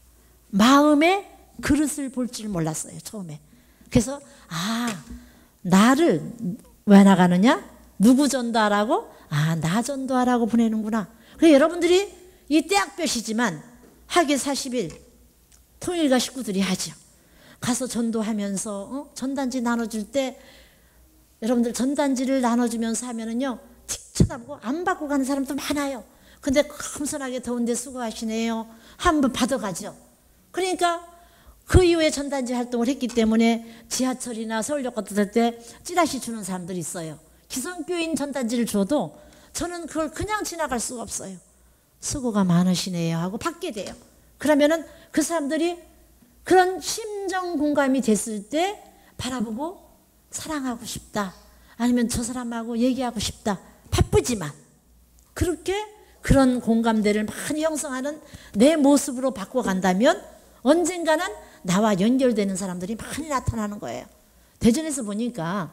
마음의 그릇을 볼 줄 몰랐어요, 처음에. 그래서 나를 왜 나가느냐? 누구 전도하라고? 나 전도하라고 보내는구나. 그래서 여러분들이 이 떼약볕이지만 하계 40일 통일가 식구들이 하죠. 가서 전도하면서 전단지 나눠줄 때 여러분들 전단지를 나눠주면서 하면은요 틱 쳐다보고 안 받고 가는 사람도 많아요. 근데 겸손하게 더운데 수고하시네요. 한번 받아가죠. 그러니까 그 이후에 전단지 활동을 했기 때문에 지하철이나 서울역 같은 때 찌라시 주는 사람들이 있어요. 기성교인 전단지를 줘도 저는 그걸 그냥 지나갈 수가 없어요. 수고가 많으시네요 하고 받게 돼요. 그러면은 그 사람들이 그런 심정 공감이 됐을 때 바라보고 사랑하고 싶다, 아니면 저 사람하고 얘기하고 싶다, 바쁘지만 그렇게 그런 공감대를 많이 형성하는 내 모습으로 바꿔간다면 언젠가는 나와 연결되는 사람들이 많이 나타나는 거예요. 대전에서 보니까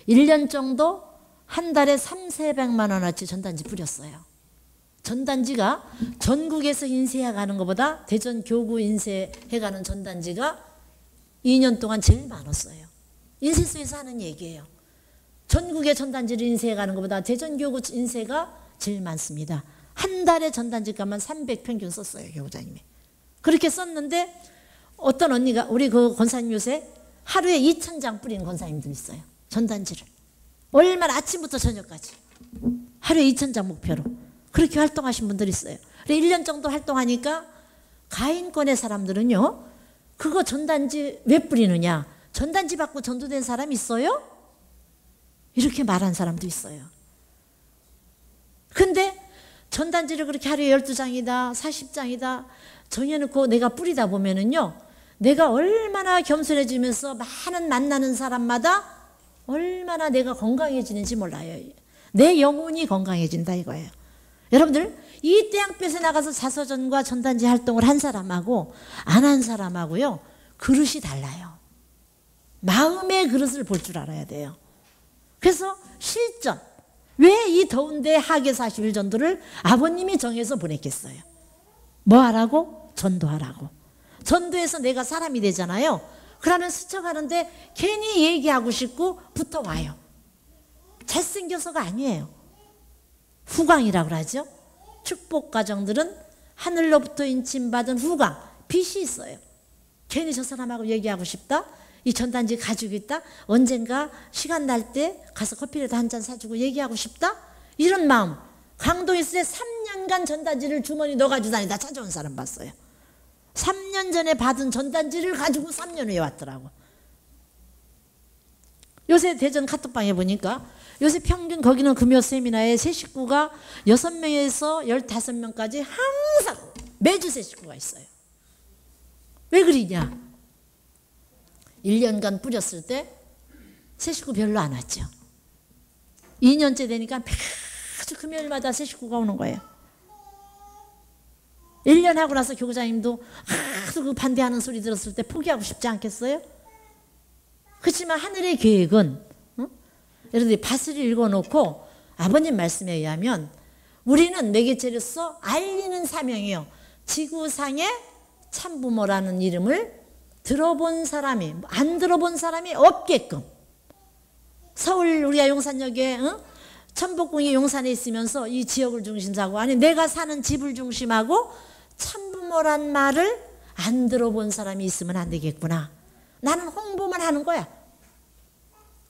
1년 정도 한 달에 300~400만 원어치 전단지 뿌렸어요. 전단지가 전국에서 인쇄해 가는 것보다 대전 교구 인쇄해 가는 전단지가 2년 동안 제일 많았어요. 인쇄소에서 하는 얘기예요. 전국의 전단지를 인쇄해 가는 것보다 대전 교구 인쇄가 제일 많습니다. 한 달에 전단지 값만 300 평균 썼어요, 교구장님이. 그렇게 썼는데 어떤 언니가 우리 그 권사님 요새 하루에 2,000장 뿌리는 권사님들 있어요. 전단지를. 얼마나 아침부터 저녁까지. 하루에 2,000장 목표로. 그렇게 활동하신 분들이 있어요. 1년 정도 활동하니까 가인권의 사람들은요. 그거 전단지 왜 뿌리느냐. 전단지 받고 전도된 사람 있어요? 이렇게 말한 사람도 있어요. 근데 전단지를 그렇게 하루에 12장이다 40장이다 정해놓고 내가 뿌리다 보면은요. 내가 얼마나 겸손해지면서 많은 만나는 사람마다 얼마나 내가 건강해지는지 몰라요. 내 영혼이 건강해진다 이거예요. 여러분들 이 태양볕에 나가서 자서전과 전단지 활동을 한 사람하고 안 한 사람하고요. 그릇이 달라요. 마음의 그릇을 볼 줄 알아야 돼요. 그래서 실전 왜 이 더운데 하계 40일 전도를 아버님이 정해서 보냈겠어요. 뭐 하라고? 전도하라고. 전도해서 내가 사람이 되잖아요. 그러면 스쳐가는데 괜히 얘기하고 싶고 붙어와요. 잘생겨서가 아니에요. 후광이라고 하죠. 축복 가정들은 하늘로부터 인침받은 후광, 빛이 있어요. 괜히 저 사람하고 얘기하고 싶다. 이 전단지 가지고 있다. 언젠가 시간 날 때 가서 커피라도 한 잔 사주고 얘기하고 싶다. 이런 마음. 강도 있을 때 3년간 전단지를 주머니 넣어가지고 다니다 찾아온 사람 봤어요. 3년 전에 받은 전단지를 가지고 3년 후에 왔더라고. 요새 대전 카톡방에 보니까 요새 평균 거기는 금요 세미나에 새 식구가 6명에서 15명까지 항상 매주 새 식구가 있어요. 왜 그러냐? 1년간 뿌렸을 때 새 식구 별로 안 왔죠. 2년째 되니까 매주 금요일마다 새 식구가 오는 거예요. 1년 하고 나서 교구장님도 하도 그 반대하는 소리 들었을 때 포기하고 싶지 않겠어요? 그렇지만 하늘의 계획은 여러분들이 밭을 읽어놓고 아버님 말씀에 의하면 우리는 매개체로서 알리는 사명이에요. 지구상의 참부모라는 이름을 들어본 사람이 안 들어본 사람이 없게끔. 서울 우리가 용산역에 천복궁이 용산에 있으면서 이 지역을 중심으로 하고 아니 내가 사는 집을 중심하고 참부모란 말을 안 들어본 사람이 있으면 안 되겠구나. 나는 홍보만 하는 거야.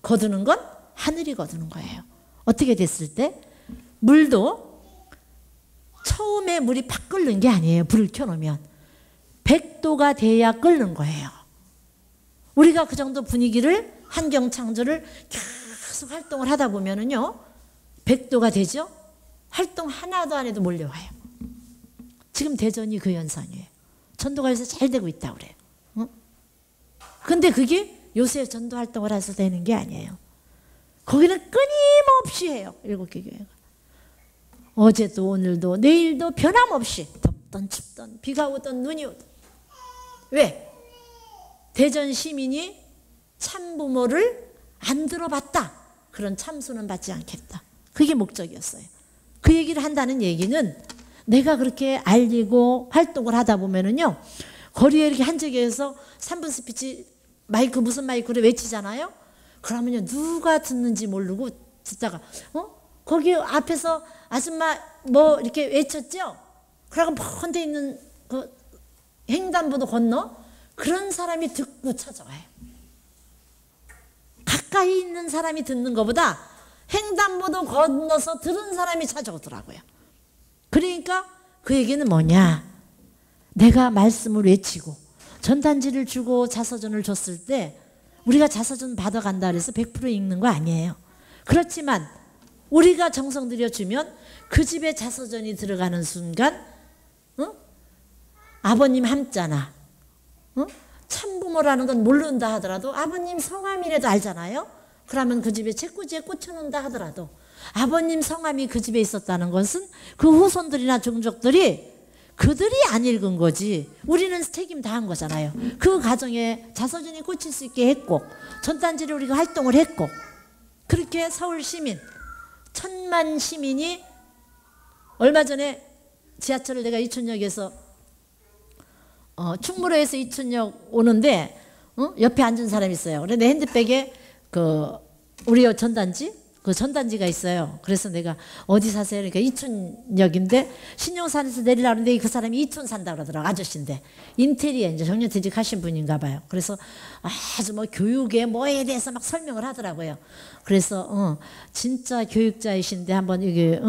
거두는 건 하늘이 거두는 거예요. 어떻게 됐을 때 물도 처음에 물이 팍 끓는 게 아니에요. 불을 켜놓으면 100도가 돼야 끓는 거예요. 우리가 그 정도 분위기를 환경창조를 계속 활동을 하다 보면은요 100도가 되죠. 활동 하나도 안 해도 몰려와요. 지금 대전이 그 현상이에요. 전도가 요새 잘 되고 있다고 그래요. 근데 그게 요새 전도 활동을 해서 되는 게 아니에요. 거기는 끊임없이 해요. 7개 교회가. 어제도 오늘도 내일도 변함없이 덥던 춥던 비가 오던 눈이 오던. 왜? 대전 시민이 참부모를 안 들어봤다. 그런 참수는 받지 않겠다. 그게 목적이었어요. 그 얘기를 한다는 얘기는 내가 그렇게 알리고 활동을 하다 보면은요 거리에 이렇게 한적에서 3분 스피치 마이크 무슨 마이크를 외치잖아요. 그러면요 누가 듣는지 모르고 듣다가 거기 앞에서 아줌마 뭐 이렇게 외쳤죠. 그러고 먼 데 있는 그 횡단보도 건너 그런 사람이 듣고 찾아와요. 가까이 있는 사람이 듣는 것보다 횡단보도 건너서 들은 사람이 찾아오더라고요. 그러니까 그 얘기는 뭐냐? 내가 말씀을 외치고 전단지를 주고 자서전을 줬을 때 우리가 자서전 받아간다 그래서 100% 읽는 거 아니에요. 그렇지만 우리가 정성 들여주면 그 집에 자서전이 들어가는 순간 아버님 함자나 참부모라는 건 모른다 하더라도 아버님 성함이라도 알잖아요. 그러면 그 집에 책꽂이에 꽂혀놓는다 하더라도 아버님 성함이 그 집에 있었다는 것은 그 후손들이나 종족들이 그들이 안 읽은 거지 우리는 책임 다 한 거잖아요. 그 가정에 자서전이 꽂힐 수 있게 했고 전단지를 우리가 활동을 했고 그렇게 서울 시민 천만 시민이 얼마 전에 지하철을 내가 이촌역에서 충무로에서 이촌역 오는데 옆에 앉은 사람이 있어요. 그래 내 핸드백에 우리 전단지 그 전단지가 있어요. 그래서 내가 어디 사세요? 그러니까 이촌역인데 신용산에서 내리려고 하는데 그 사람이 이촌 산다 그러더라고. 아저씨인데 인테리어 이제 정년퇴직 하신 분인가 봐요. 그래서 아주 뭐 교육에 뭐에 대해서 막 설명을 하더라고요. 그래서 진짜 교육자이신데 한번 이게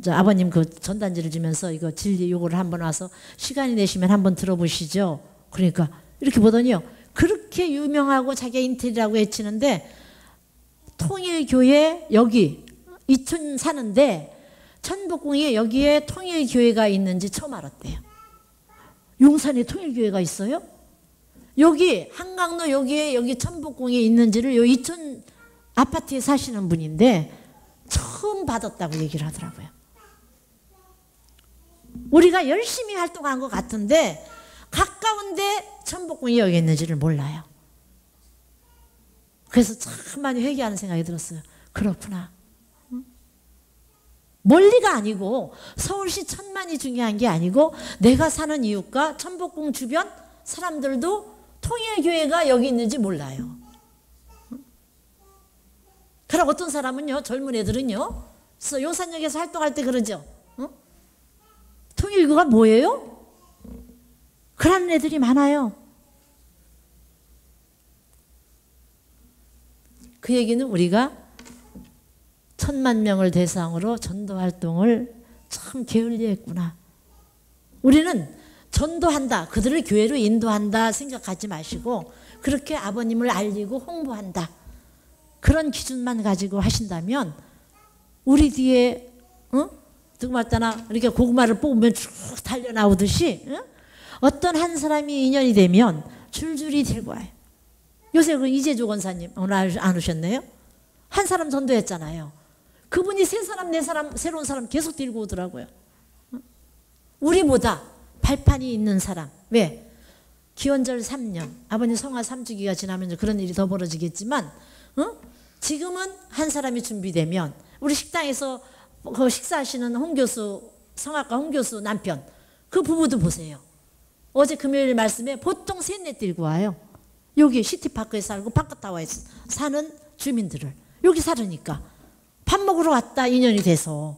저 아버님 그 전단지를 주면서 이거 진리 요거를 한번 와서 시간이 되시면 한번 들어보시죠. 그러니까 이렇게 보더니요. 그렇게 유명하고 자기가 인테리어라고 외치는데 통일교회 여기 이촌 사는데 천복궁에 여기에 통일교회가 있는지 처음 알았대요. 용산에 통일교회가 있어요? 여기 한강로 여기에 여기 천복궁에 있는지를 요 이촌 아파트에 사시는 분인데 처음 받았다고 얘기를 하더라고요. 우리가 열심히 활동한 것 같은데 가까운데 천복궁이 여기 있는지를 몰라요. 그래서 참 많이 회개하는 생각이 들었어요. 그렇구나. 멀리가 아니고 서울시 천만이 중요한 게 아니고 내가 사는 이웃과 천복궁 주변 사람들도 통일교회가 여기 있는지 몰라요. 그럼 어떤 사람은요, 젊은 애들은요, 용산역에서 활동할 때 그러죠. 통일교가 뭐예요? 그런 애들이 많아요. 그 얘기는 우리가 1000만 명을 대상으로 전도 활동을 참 게을리했구나. 우리는 전도한다, 그들을 교회로 인도한다 생각하지 마시고 그렇게 아버님을 알리고 홍보한다. 그런 기준만 가지고 하신다면 우리 뒤에 누구 말따나 이렇게 고구마를 뽑으면 쭉 달려나오듯이 어떤 한 사람이 인연이 되면 줄줄이 들고 와요. 요새 그 이재조 권사님 오늘 안 오셨네요? 한 사람 전도했잖아요. 그분이 세 사람 네 사람 새로운 사람 계속 들고 오더라고요. 우리보다 발판이 있는 사람. 왜? 기원절 3년 아버님 성화 3주기가 지나면 그런 일이 더 벌어지겠지만 지금은 한 사람이 준비되면 우리 식당에서 그 식사하시는 홍 교수 성악가 홍 교수 남편 그 부부도 보세요. 어제 금요일 말씀에 보통 셋넷 들고 와요. 여기 시티파크에 살고 바깥타워에 사는 주민들을 여기 살으니까 밥 먹으러 왔다 인연이 돼서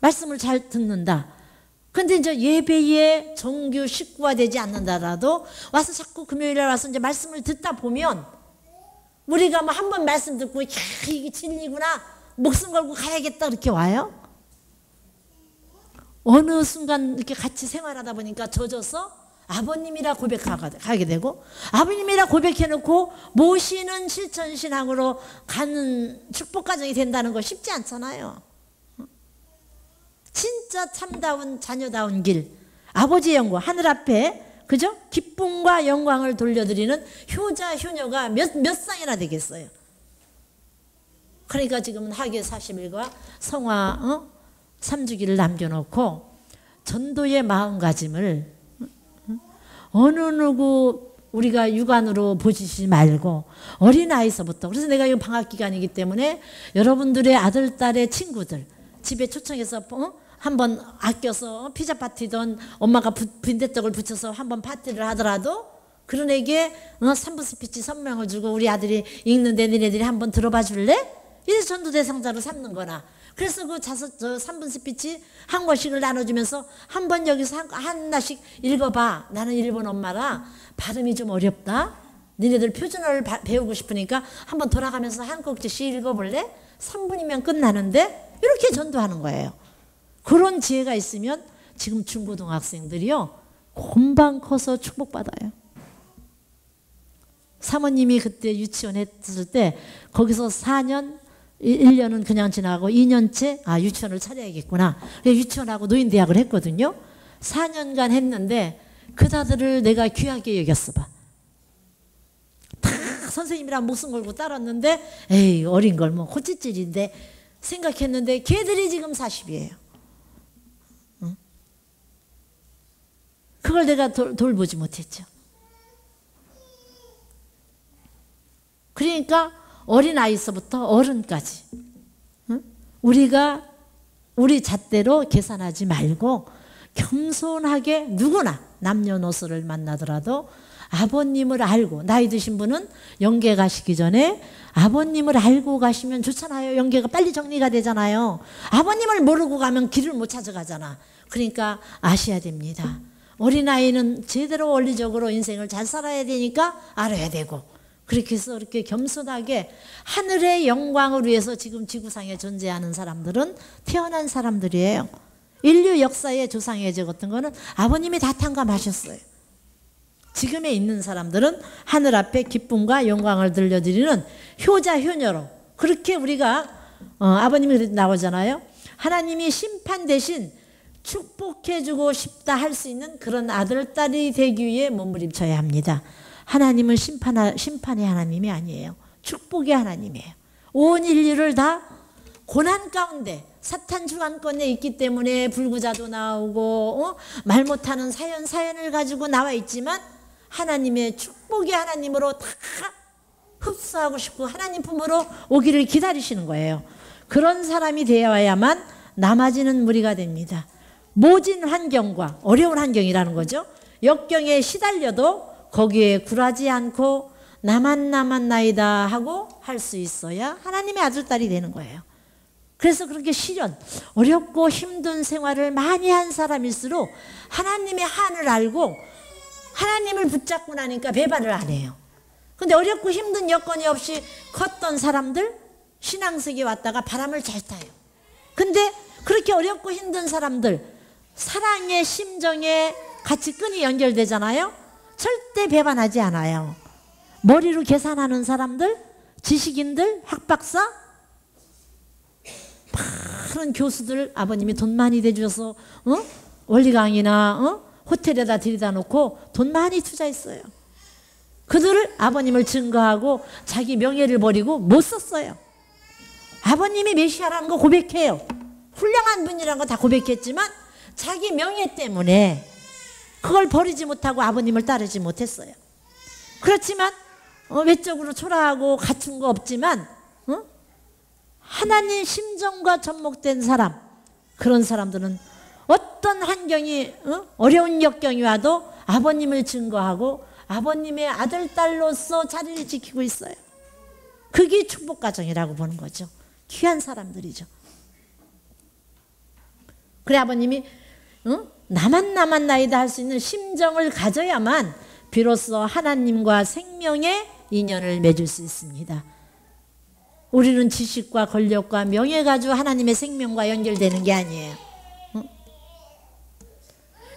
말씀을 잘 듣는다. 근데 이제 예배에 정규 식구화되지 않는다라도 와서 자꾸 금요일에 와서 이제 말씀을 듣다 보면 우리가 뭐 한 번 말씀 듣고 야 이게 진리구나 목숨 걸고 가야겠다 그렇게 와요. 어느 순간 이렇게 같이 생활하다 보니까 젖어서 아버님이라 고백하게 되고 아버님이라 고백해놓고 모시는 실천신앙으로 가는 축복가정이 된다는 거 쉽지 않잖아요. 진짜 참다운 자녀다운 길 아버지의 영광 하늘 앞에 그죠? 기쁨과 영광을 돌려드리는 효자 효녀가 몇 쌍이나 되겠어요. 그러니까 지금은 하계 40일과 성화 3주기를 남겨놓고 전도의 마음가짐을 어느 누구 우리가 육안으로 보시지 말고 어린아이서부터 그래서 내가 이 방학기간이기 때문에 여러분들의 아들 딸의 친구들 집에 초청해서 한번 아껴서 피자 파티든 엄마가 빈대떡을 붙여서 한번 파티를 하더라도 그런 애에게 3분 스피치 선명을 주고 우리 아들이 읽는데 너네들이 한번 들어봐 줄래? 이래서 전도 대상자로 삼는 거나 그래서 그 3분 스피치 한 권씩을 나눠주면서 한번 여기서 하나씩 읽어봐. 나는 일본 엄마라 발음이 좀 어렵다. 너네들 표준어를 배우고 싶으니까 한번 돌아가면서 한 꼭지씩 읽어볼래? 3분이면 끝나는데 이렇게 전도하는 거예요. 그런 지혜가 있으면 지금 중고등학생들이요 금방 커서 축복받아요. 사모님이 그때 유치원 했을 때 거기서 4년 1년은 그냥 지나고 2년째 유치원을 차려야겠구나. 유치원하고 노인대학을 했거든요. 4년간 했는데 그다들을 내가 귀하게 여겼어 봐. 다 선생님이랑 목숨 걸고 따랐는데 에이 어린 걸 뭐 호찌찔인데 생각했는데 걔들이 지금 40이에요. 응? 그걸 내가 돌보지 못했죠. 그러니까 어린아이서부터 어른까지 우리가 우리 잣대로 계산하지 말고 겸손하게 누구나 남녀노소를 만나더라도 아버님을 알고, 나이 드신 분은 영계 가시기 전에 아버님을 알고 가시면 좋잖아요. 영계가 빨리 정리가 되잖아요. 아버님을 모르고 가면 길을 못 찾아가잖아. 그러니까 아셔야 됩니다. 어린아이는 제대로 원리적으로 인생을 잘 살아야 되니까 알아야 되고, 그렇게 해서 이렇게 겸손하게 하늘의 영광을 위해서 지금 지구상에 존재하는 사람들은 태어난 사람들이에요. 인류 역사에 조상에 적었던 거는 아버님이 다 탕감하셨어요. 지금에 있는 사람들은 하늘 앞에 기쁨과 영광을 들려드리는 효자 효녀로, 그렇게 우리가 아버님이 나오잖아요. 하나님이 심판 대신 축복해주고 싶다 할 수 있는 그런 아들 딸이 되기 위해 몸부림쳐야 합니다. 하나님은 심판의 하나님이 아니에요. 축복의 하나님이에요. 온 인류를 다 고난 가운데 사탄 주관권에 있기 때문에 불구자도 나오고 말 못하는 사연을 가지고 나와 있지만 하나님의 축복의 하나님으로 다 흡수하고 싶고 하나님 품으로 오기를 기다리시는 거예요. 그런 사람이 되어야만 남아지는 무리가 됩니다. 모진 환경과 어려운 환경이라는 거죠. 역경에 시달려도 거기에 굴하지 않고 나만 나이다 하고 할 수 있어야 하나님의 아들 딸이 되는 거예요. 그래서 그렇게 시련, 어렵고 힘든 생활을 많이 한 사람일수록 하나님의 한을 알고 하나님을 붙잡고 나니까 배반을 안 해요. 근데 어렵고 힘든 여건이 없이 컸던 사람들, 신앙석에 왔다가 바람을 잘 타요. 근데 그렇게 어렵고 힘든 사람들, 사랑의 심정에 같이 끈이 연결되잖아요. 절대 배반하지 않아요. 머리로 계산하는 사람들, 지식인들, 학박사, 많은 교수들 아버님이 돈 많이 대주셔서 원리 강의나 호텔에다 들이다 놓고 돈 많이 투자했어요. 그들을 아버님을 증거하고 자기 명예를 버리고 못 썼어요. 아버님이 메시아라는 거 고백해요. 훌륭한 분이라는 거 다 고백했지만 자기 명예 때문에 그걸 버리지 못하고 아버님을 따르지 못했어요. 그렇지만 외적으로 초라하고 갖춘 거 없지만 하나님 심정과 접목된 사람, 그런 사람들은 어떤 환경이 어려운 역경이 와도 아버님을 증거하고 아버님의 아들, 딸로서 자리를 지키고 있어요. 그게 축복가정이라고 보는 거죠. 귀한 사람들이죠. 그래 아버님이 나만 나이다 할 수 있는 심정을 가져야만 비로소 하나님과 생명의 인연을 맺을 수 있습니다. 우리는 지식과 권력과 명예 가지고 하나님의 생명과 연결되는 게 아니에요.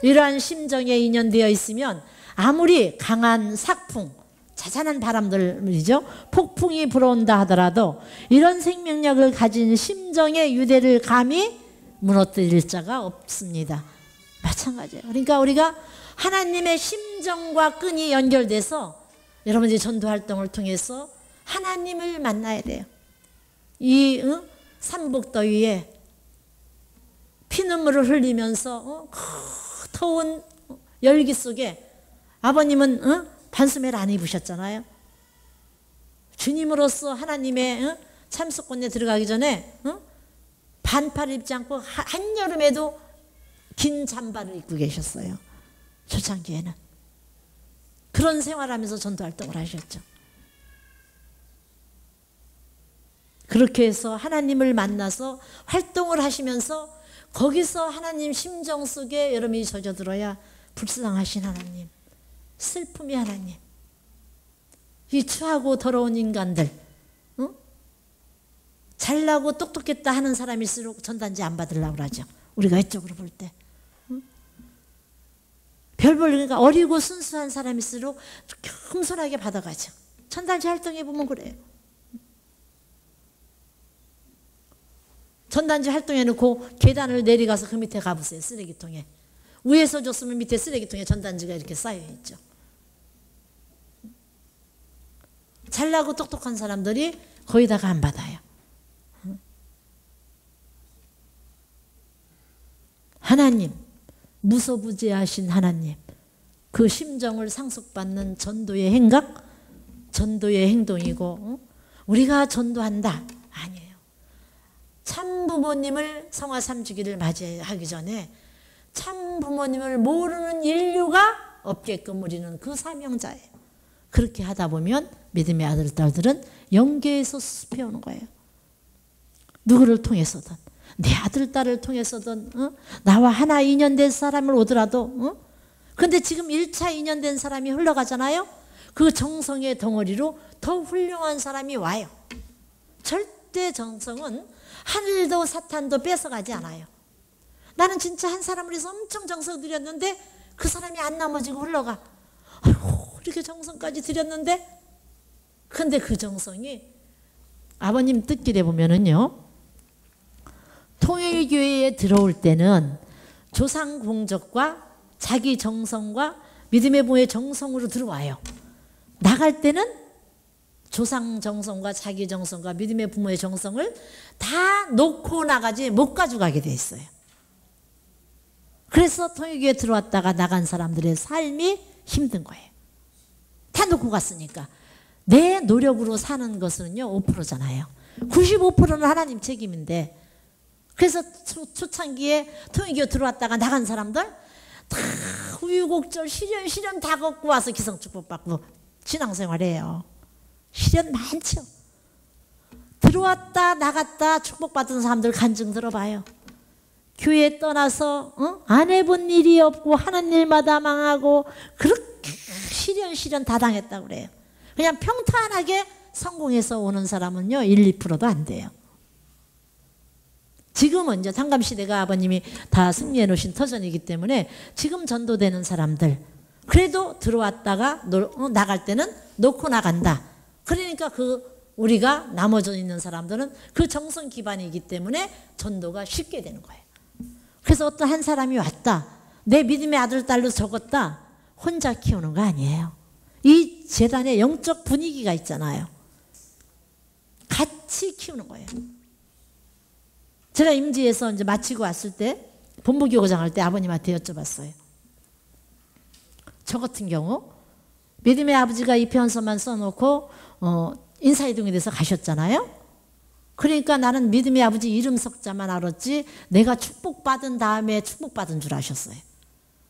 이러한 심정에 인연되어 있으면 아무리 강한 삭풍, 자잘한 바람들이죠, 폭풍이 불어온다 하더라도 이런 생명력을 가진 심정의 유대를 감히 무너뜨릴 자가 없습니다. 마찬가지예요. 그러니까 우리가 하나님의 심정과 끈이 연결돼서 여러분들이 전도활동을 통해서 하나님을 만나야 돼요. 이 삼복더위에 피눈물을 흘리면서 더운 열기 속에 아버님은 반스멜 안 입으셨잖아요. 주님으로서 하나님의 참석권에 들어가기 전에 반팔 입지 않고 한여름에도 긴 잠바를 입고 계셨어요. 초창기에는. 그런 생활하면서 전도활동을 하셨죠. 그렇게 해서 하나님을 만나서 활동을 하시면서 거기서 하나님 심정 속에 여러분이 젖어들어야 불쌍하신 하나님, 슬픔의 하나님, 이 추하고 더러운 인간들, 잘나고 똑똑했다 하는 사람일수록 전단지 안 받으려고 그러죠. 우리가 이쪽으로 볼 때. 별 볼니까 어리고 순수한 사람일수록 겸손하게 받아가죠. 전단지 활동해 보면 그래요. 전단지 활동해놓고 계단을 내려가서 그 밑에 가보세요. 쓰레기통에. 위에서 줬으면 밑에 쓰레기통에 전단지가 이렇게 쌓여있죠. 잘나고 똑똑한 사람들이 거기다가 안 받아요. 하나님, 무소부재하신 하나님, 그 심정을 상속받는 전도의 행각, 전도의 행동이고 우리가 전도한다? 아니에요. 참 부모님을 성화 3주기를 맞이하기 전에 참 부모님을 모르는 인류가 없게끔 우리는 그 사명자예요. 그렇게 하다 보면 믿음의 아들, 딸들은 영계에서 수습해 오는 거예요. 누구를 통해서든, 내 아들, 딸을 통해서든, 나와 하나 인연된 사람을 오더라도, 근데 지금 1차 인연된 사람이 흘러가잖아요. 그 정성의 덩어리로 더 훌륭한 사람이 와요. 절대 정성은 하늘도 사탄도 뺏어가지 않아요. 나는 진짜 한 사람을 위해서 엄청 정성 들였는데 그 사람이 안 넘어지고 흘러가. 아이고, 이렇게 정성까지 들였는데, 근데 그 정성이 아버님 뜻길에 보면은요, 통일교회에 들어올 때는 조상 공적과 자기 정성과 믿음의 부모의 정성으로 들어와요. 나갈 때는 조상 정성과 자기 정성과 믿음의 부모의 정성을 다 놓고 나가지 못 가져가게 돼 있어요. 그래서 통일교회에 들어왔다가 나간 사람들의 삶이 힘든 거예요. 다 놓고 갔으니까. 내 노력으로 사는 것은요 5%잖아요. 95%는 하나님 책임인데, 그래서 초창기에 통일교회 들어왔다가 나간 사람들 다 우유곡절 시련 다 걷고 와서 기성축복 받고 신앙생활해요. 시련 많죠. 들어왔다 나갔다 축복받은 사람들 간증 들어봐요. 교회 떠나서 안 해본 일이 없고 하는 일마다 망하고 그렇게 시련 다 당했다고 그래요. 그냥 평탄하게 성공해서 오는 사람은요 1, 2%도 안 돼요. 지금은 이제 상감시대가 아버님이 다 승리해 놓으신 터전이기 때문에 지금 전도되는 사람들, 그래도 들어왔다가 나갈 때는 놓고 나간다. 그러니까 우리가 나머져 있는 사람들은 그 정성 기반이기 때문에 전도가 쉽게 되는 거예요. 그래서 어떤 한 사람이 왔다, 내 믿음의 아들 딸로 적었다, 혼자 키우는 거 아니에요. 이 재단의 영적 분위기가 있잖아요. 같이 키우는 거예요. 제가 임지에서 이제 마치고 왔을 때 본부교구장 할 때 아버님한테 여쭤봤어요. 저 같은 경우 믿음의 아버지가 입회원서만 써놓고 인사이동에 대해서 가셨잖아요. 그러니까 나는 믿음의 아버지 이름 석자만 알았지 내가 축복받은 다음에 축복받은 줄 아셨어요.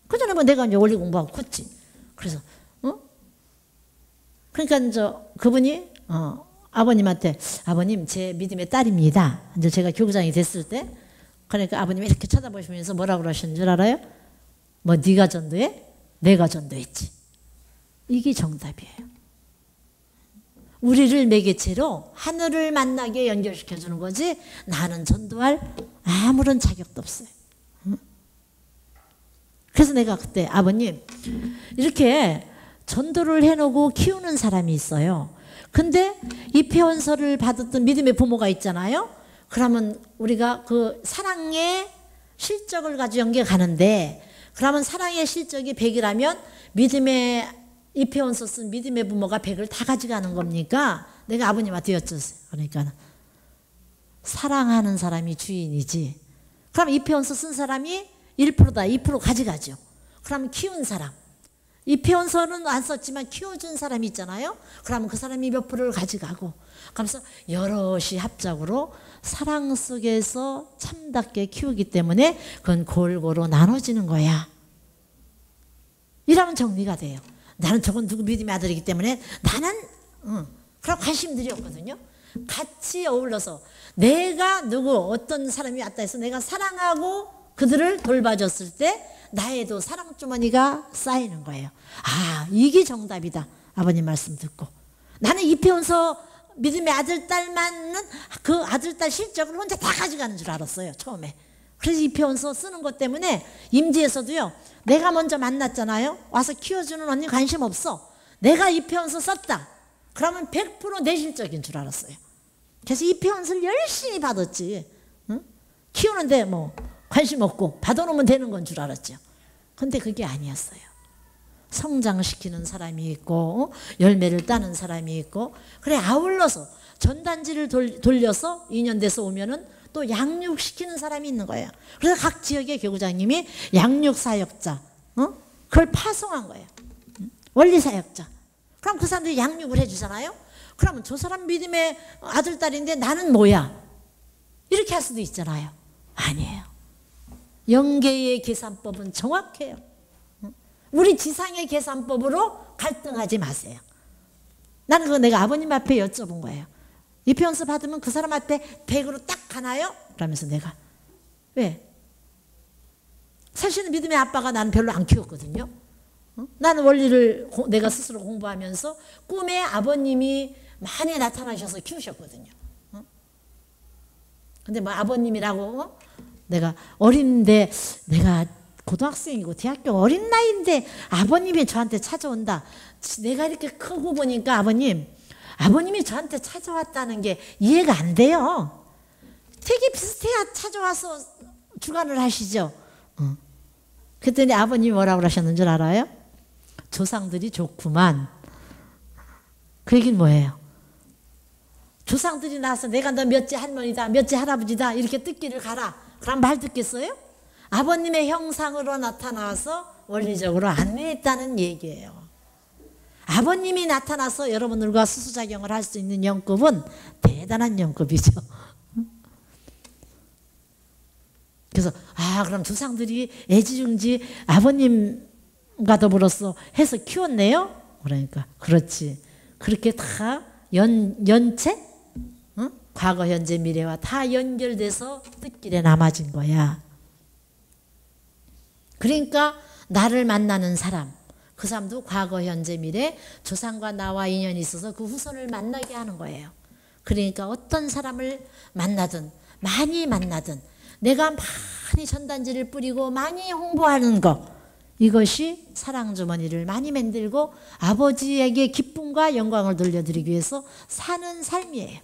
그 전에 뭐 내가 이제 원리 공부하고 컸지. 그래서 그러니까 이제 그분이 아버님한테, 아버님 제 믿음의 딸입니다. 이제 제가 교구장이 됐을 때, 그러니까 아버님이 이렇게 쳐다보시면서 뭐라고 그러시는 줄 알아요? 뭐 네가 전도해? 내가 전도했지. 이게 정답이에요. 우리를 매개체로 하늘을 만나게 연결시켜 주는 거지 나는 전도할 아무런 자격도 없어요. 그래서 내가 그때 아버님 이렇게 전도를 해놓고 키우는 사람이 있어요. 근데 입회원서를 받았던 믿음의 부모가 있잖아요. 그러면 우리가 그 사랑의 실적을 가지고 연계 가는데, 그러면 사랑의 실적이 100이라면 믿음의 입회원서 쓴 믿음의 부모가 100을 다 가져가는 겁니까? 내가 아버님한테 여쭸어요. 그러니까 사랑하는 사람이 주인이지. 그럼 입회원서 쓴 사람이 1%다 2% 가져가죠. 그러면 키운 사람, 입회원서는 안 썼지만 키워준 사람이 있잖아요. 그러면 그 사람이 몇 프로를 가져가고, 그러면서 여럿이 합작으로 사랑 속에서 참답게 키우기 때문에 그건 골고루 나눠지는 거야. 이러면 정리가 돼요. 나는 저건 누구 믿음의 아들이기 때문에 나는 그런 관심들이 없거든요. 같이 어울러서 내가 누구 어떤 사람이 왔다 해서 내가 사랑하고 그들을 돌봐줬을 때 나에도 사랑 주머니가 쌓이는 거예요. 아, 이게 정답이다. 아버님 말씀 듣고 나는 입회원서 믿음의 아들 딸만은 그 아들 딸 실적을 혼자 다 가져가는 줄 알았어요, 처음에. 그래서 입회원서 쓰는 것 때문에 임지에서도요, 내가 먼저 만났잖아요. 와서 키워주는 언니 관심 없어. 내가 입회원서 썼다. 그러면 100% 내 실적인 줄 알았어요. 그래서 입회원서를 열심히 받았지. 응? 키우는데 뭐 관심 없고 받아놓으면 되는 건 줄 알았죠. 근데 그게 아니었어요. 성장시키는 사람이 있고 열매를 따는 사람이 있고, 그래 아울러서 전단지를 돌려서 2년 돼서 오면은 또 양육시키는 사람이 있는 거예요. 그래서 각 지역의 교구장님이 양육사역자, 그걸 파송한 거예요. 원리사역자. 그럼 그 사람들이 양육을 해주잖아요. 그러면 저 사람 믿음의 아들, 딸인데 나는 뭐야? 이렇게 할 수도 있잖아요. 아니에요. 영계의 계산법은 정확해요. 우리 지상의 계산법으로 갈등하지 마세요. 나는 그거 내가 아버님 앞에 여쭤본 거예요. 입회원서 받으면 그 사람 앞에 100으로 딱 가나요? 그러면서 내가 왜? 사실은 믿음의 아빠가 나는 별로 안 키웠거든요. 나는 원리를 내가 스스로 공부하면서 꿈에 아버님이 많이 나타나셔서 키우셨거든요. 근데 뭐 아버님이라고 내가 어린데 내가 고등학생이고 대학교 어린 나이인데 아버님이 저한테 찾아온다. 내가 이렇게 크고 보니까 아버님이 저한테 찾아왔다는 게 이해가 안 돼요. 되게 비슷해야 찾아와서 주관을 하시죠. 그랬더니 아버님이 뭐라고 하셨는 줄 알아요? 조상들이 좋구만. 그 얘기는 뭐예요? 조상들이 나서 내가 너 몇째 할머니다 몇째 할아버지다 이렇게 뜻기를 가라. 그럼 말 듣겠어요? 아버님의 형상으로 나타나서 원리적으로 안내했다는 얘기예요. 아버님이 나타나서 여러분들과 수수작용을 할 수 있는 영급은 대단한 영급이죠. 그래서 그럼 조상들이 애지중지 아버님과 더불어서 해서 키웠네요? 그러니까 그렇지. 그렇게 다 연체? 과거, 현재, 미래와 다 연결돼서 뜻길에 남아진 거야. 그러니까 나를 만나는 사람, 그 사람도 과거, 현재, 미래 조상과 나와 인연이 있어서 그 후손을 만나게 하는 거예요. 그러니까 어떤 사람을 만나든 많이 만나든 내가 많이 전단지를 뿌리고 많이 홍보하는 거, 이것이 사랑주머니를 많이 만들고 아버지에게 기쁨과 영광을 돌려드리기 위해서 사는 삶이에요.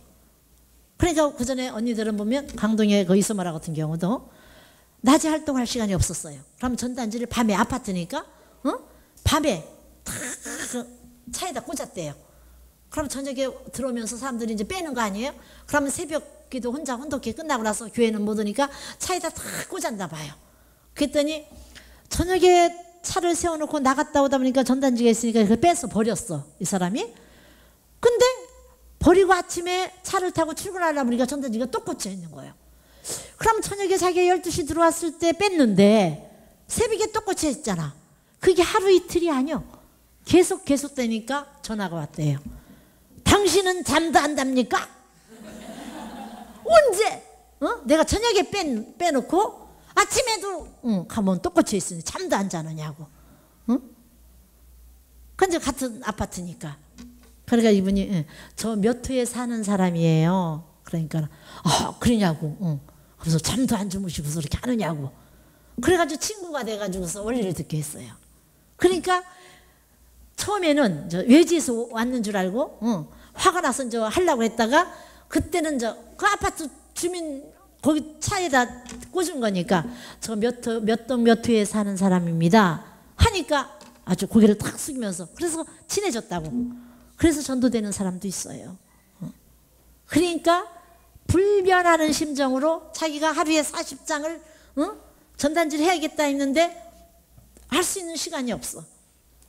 그러니까 그 전에 언니들은 보면 강동의 그 이소마라 같은 경우도 낮에 활동할 시간이 없었어요. 그럼 전단지를 밤에 아파트니까 밤에 다 차에다 꽂았대요. 그럼 저녁에 들어오면서 사람들이 이제 빼는 거 아니에요? 그러면 새벽 기도 혼자 혼독회 끝나고 나서 교회는 못 오니까 차에다 다 꽂았나 봐요. 그랬더니 저녁에 차를 세워놓고 나갔다 오다 보니까 전단지가 있으니까 그걸 빼서 버렸어, 이 사람이. 근데 버리고 아침에 차를 타고 출근하려고 보니까 전단지가 또 꽂혀 있는 거예요. 그럼 저녁에 자기가 12시 들어왔을 때 뺐는데 새벽에 또 꽂혀 있잖아. 그게 하루 이틀이 아니요. 계속 되니까 전화가 왔대요. 당신은 잠도 안 잡니까? 언제? 내가 저녁에 빼놓고 아침에도 가면 또 꽂혀 있으니 잠도 안 자느냐고. 근데 같은 아파트니까. 그러니까 이분이 저 몇 호에 사는 사람이에요. 그러니까 그러냐고. 그래서 잠도 안 주무시고서 이렇게 하느냐고. 그래가지고 친구가 돼가지고서 원리를 듣게 했어요. 그러니까 처음에는 외지에서 왔는 줄 알고 화가 나서 하려고 했다가 그때는 그 아파트 주민 거기 차에다 꽂은 거니까 저 몇 동 몇 호에 사는 사람입니다 하니까 아주 고개를 탁 숙이면서 그래서 친해졌다고. 그래서 전도되는 사람도 있어요. 그러니까 불변하는 심정으로 자기가 하루에 40장을 전단지를 해야겠다 했는데 할 수 있는 시간이 없어.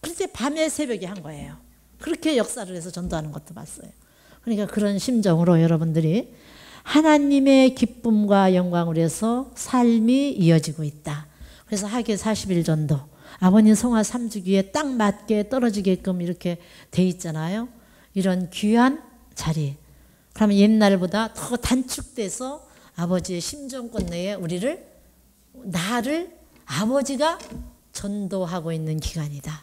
그래서 밤에 새벽에 한 거예요. 그렇게 역사를 해서 전도하는 것도 봤어요. 그러니까 그런 심정으로 여러분들이 하나님의 기쁨과 영광을 위해서 삶이 이어지고 있다. 그래서 하계 40일 전도 아버님 성화 3주기에 딱 맞게 떨어지게끔 이렇게 돼 있잖아요. 이런 귀한 자리. 그러면 옛날보다 더 단축돼서 아버지의 심정권 내에 나를 아버지가 전도하고 있는 기간이다.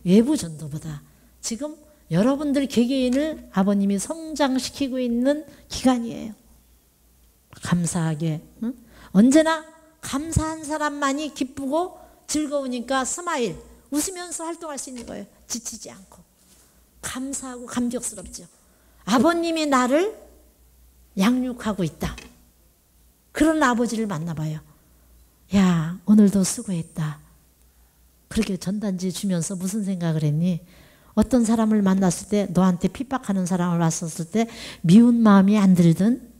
외부 전도보다 지금 여러분들 개개인을 아버님이 성장시키고 있는 기간이에요. 감사하게. 언제나 감사한 사람만이 기쁘고 즐거우니까 스마일, 웃으면서 활동할 수 있는 거예요. 지치지 않고. 감사하고 감격스럽죠. 아버님이 나를 양육하고 있다. 그런 아버지를 만나봐요. 야, 오늘도 수고했다. 그렇게 전단지 주면서 무슨 생각을 했니? 어떤 사람을 만났을 때 너한테 핍박하는 사람을 왔었을 때 미운 마음이 안 들든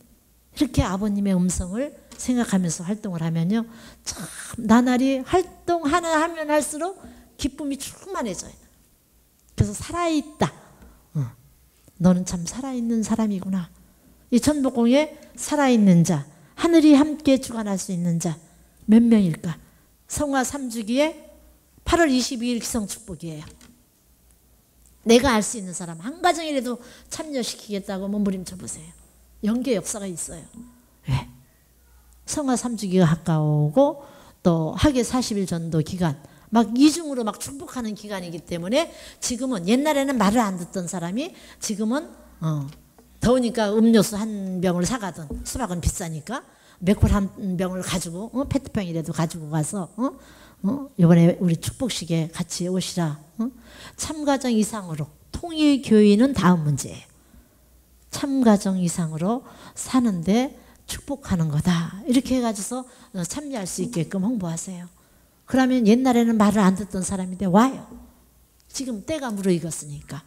이렇게 아버님의 음성을 생각하면서 활동을 하면요. 참 나날이 하면 할수록 기쁨이 충만해져요. 그래서 살아있다. 너는 참 살아있는 사람이구나. 이 천복궁에 살아있는 자. 하늘이 함께 주관할 수 있는 자 몇 명일까? 성화 3주기에 8월 22일 기성축복이에요. 내가 알 수 있는 사람 한 가정이라도 참여시키겠다고 몸부림쳐 보세요. 연계 역사가 있어요. 왜? 성화 3주기가 가까우고 또 학예 40일 전도 기간 막 이중으로 막 축복하는 기간이기 때문에 지금은 옛날에는 말을 안 듣던 사람이 지금은 더우니까 음료수 한 병을 사가든 수박은 비싸니까 맥콜 한 병을 가지고 페트병이라도 가지고 가서 이번에 우리 축복식에 같이 오시라. 참가정 이상으로 통일교회는 다음 문제예요. 참가정 이상으로 사는데 축복하는 거다. 이렇게 해가지고서 참여할 수 있게끔 홍보하세요. 그러면 옛날에는 말을 안 듣던 사람인데 와요. 지금 때가 무르익었으니까.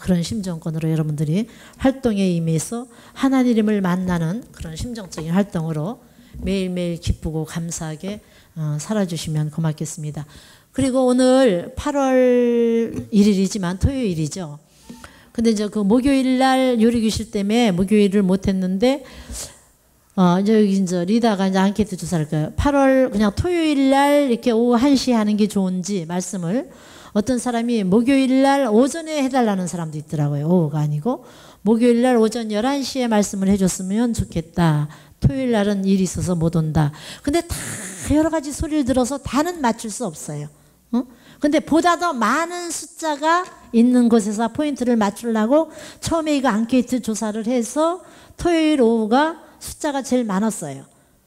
그런 심정권으로 여러분들이 활동에 임해서 하나님을 만나는 그런 심정적인 활동으로 매일매일 기쁘고 감사하게 살아주시면 고맙겠습니다. 그리고 오늘 8월 1일이지만 토요일이죠. 근데 이제 그 목요일 날 요리교실 때문에 목요일을 못했는데 여기 이제 리다가 이제 안케이트 조사를 할까요? 8월 그냥 토요일 날 이렇게 오후 1시에 하는 게 좋은지 말씀을 어떤 사람이 목요일 날 오전에 해달라는 사람도 있더라고요. 오후가 아니고 목요일 날 오전 11시에 말씀을 해줬으면 좋겠다. 토요일 날은 일이 있어서 못 온다. 근데 다 여러 가지 소리를 들어서 다는 맞출 수 없어요. 근데 보다 더 많은 숫자가 있는 곳에서 포인트를 맞추려고 처음에 이거 앙케이트 조사를 해서 토요일 오후가 숫자가 제일 많았어요.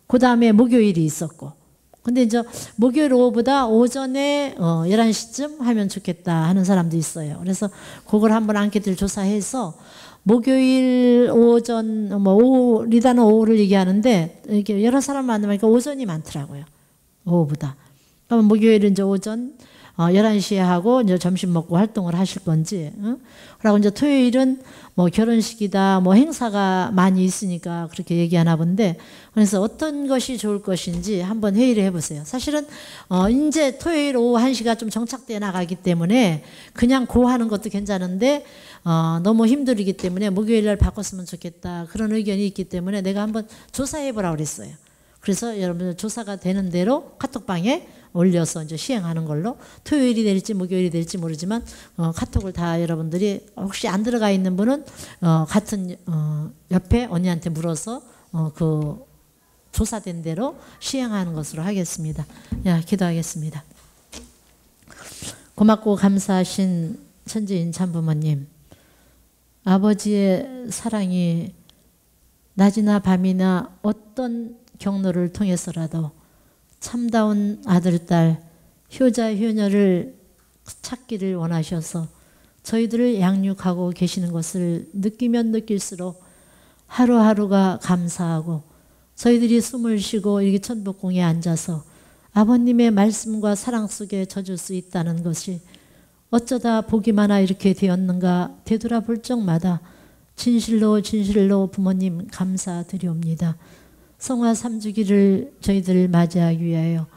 그 다음에 목요일이 있었고. 근데 이제 목요일 오후보다 오전에 11시쯤 하면 좋겠다 하는 사람도 있어요. 그래서 그걸 한번 앙케이트를 조사해서 목요일 오전, 오후, 리다는 오후를 얘기하는데 이렇게 여러 사람 만나니까 오전이 많더라고요. 오후보다. 그러면 목요일은 이제 오전 11시에 하고 이제 점심 먹고 활동을 하실 건지, 그리고 이제 토요일은 뭐 결혼식이다, 뭐 행사가 많이 있으니까 그렇게 얘기하나 본데, 그래서 어떤 것이 좋을 것인지 한번 회의를 해보세요. 사실은 이제 토요일 오후 1시가 좀 정착돼 나가기 때문에 그냥 고 하는 것도 괜찮은데 너무 힘들기 때문에 목요일 날 바꿨으면 좋겠다 그런 의견이 있기 때문에 내가 한번 조사해보라고 그랬어요. 그래서 여러분들 조사가 되는 대로 카톡방에 올려서 이제 시행하는 걸로 토요일이 될지 목요일이 될지 모르지만 카톡을 다 여러분들이 혹시 안 들어가 있는 분은 같은 옆에 언니한테 물어서 그 조사된 대로 시행하는 것으로 하겠습니다. 기도하겠습니다. 고맙고 감사하신 천지인 참부모님, 아버지의 사랑이 낮이나 밤이나 어떤 경로를 통해서라도 참다운 아들, 딸, 효자, 효녀를 찾기를 원하셔서 저희들을 양육하고 계시는 것을 느끼면 느낄수록 하루하루가 감사하고 저희들이 숨을 쉬고 이렇게 천복궁에 앉아서 아버님의 말씀과 사랑 속에 젖을 수 있다는 것이 어쩌다 보기마나 이렇게 되었는가 되돌아볼 적마다 진실로 진실로 부모님 감사드리옵니다. 성화 3주기를 저희들 맞이하기 위하여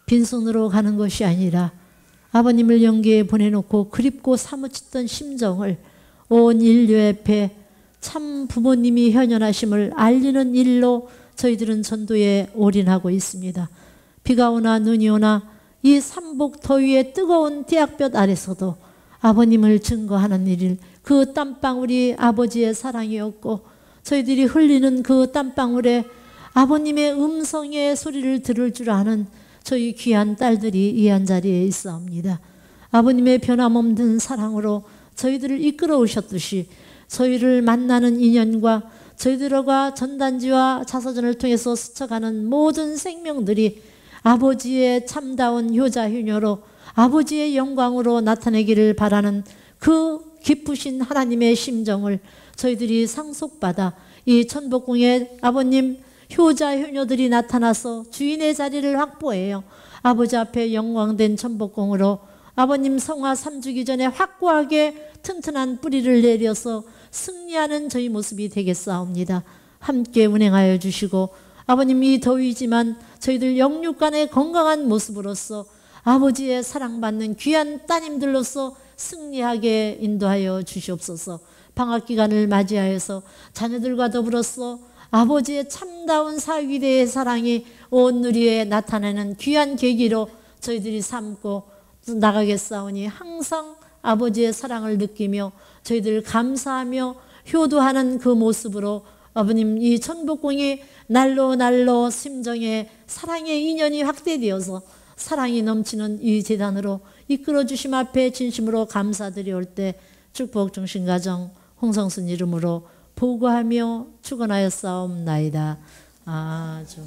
빈손으로 가는 것이 아니라 아버님을 영계에 보내놓고 그립고 사무치던 심정을 온 인류 앞에 참 부모님이 현현하심을 알리는 일로 저희들은 전도에 올인하고 있습니다. 비가 오나 눈이 오나 이 삼복 더위의 뜨거운 태양볕 아래서도 아버님을 증거하는 일을 그 땀방울이 아버지의 사랑이었고 저희들이 흘리는 그 땀방울에 아버님의 음성의 소리를 들을 줄 아는 저희 귀한 딸들이 이 한자리에 있사옵니다. 아버님의 변함없는 사랑으로 저희들을 이끌어 오셨듯이 저희를 만나는 인연과 저희들과 전단지와 자서전을 통해서 스쳐가는 모든 생명들이 아버지의 참다운 효자 효녀로 아버지의 영광으로 나타내기를 바라는 그 기쁘신 하나님의 심정을 저희들이 상속받아 이 천복궁에 아버님 효자 효녀들이 나타나서 주인의 자리를 확보해요. 아버지 앞에 영광된 천복궁으로 아버님 성화 3주기 전에 확고하게 튼튼한 뿌리를 내려서 승리하는 저희 모습이 되겠사옵니다. 함께 운행하여 주시고 아버님 이 더위지만 저희들 영육간의 건강한 모습으로서 아버지의 사랑받는 귀한 따님들로서 승리하게 인도하여 주시옵소서. 방학기간을 맞이하여서 자녀들과 더불어서 아버지의 참다운 사위대의 사랑이 온 누리에 나타나는 귀한 계기로 저희들이 삼고 나가겠사오니 항상 아버지의 사랑을 느끼며 저희들 감사하며 효도하는 그 모습으로 아버님 이 천복궁이 날로 날로 심정에 사랑의 인연이 확대되어서 사랑이 넘치는 이 재단으로 이끌어 주심 앞에 진심으로 감사드리올 때 축복 중심 가정 홍성순 이름으로 보고하며 축원하였사옵나이다. 아주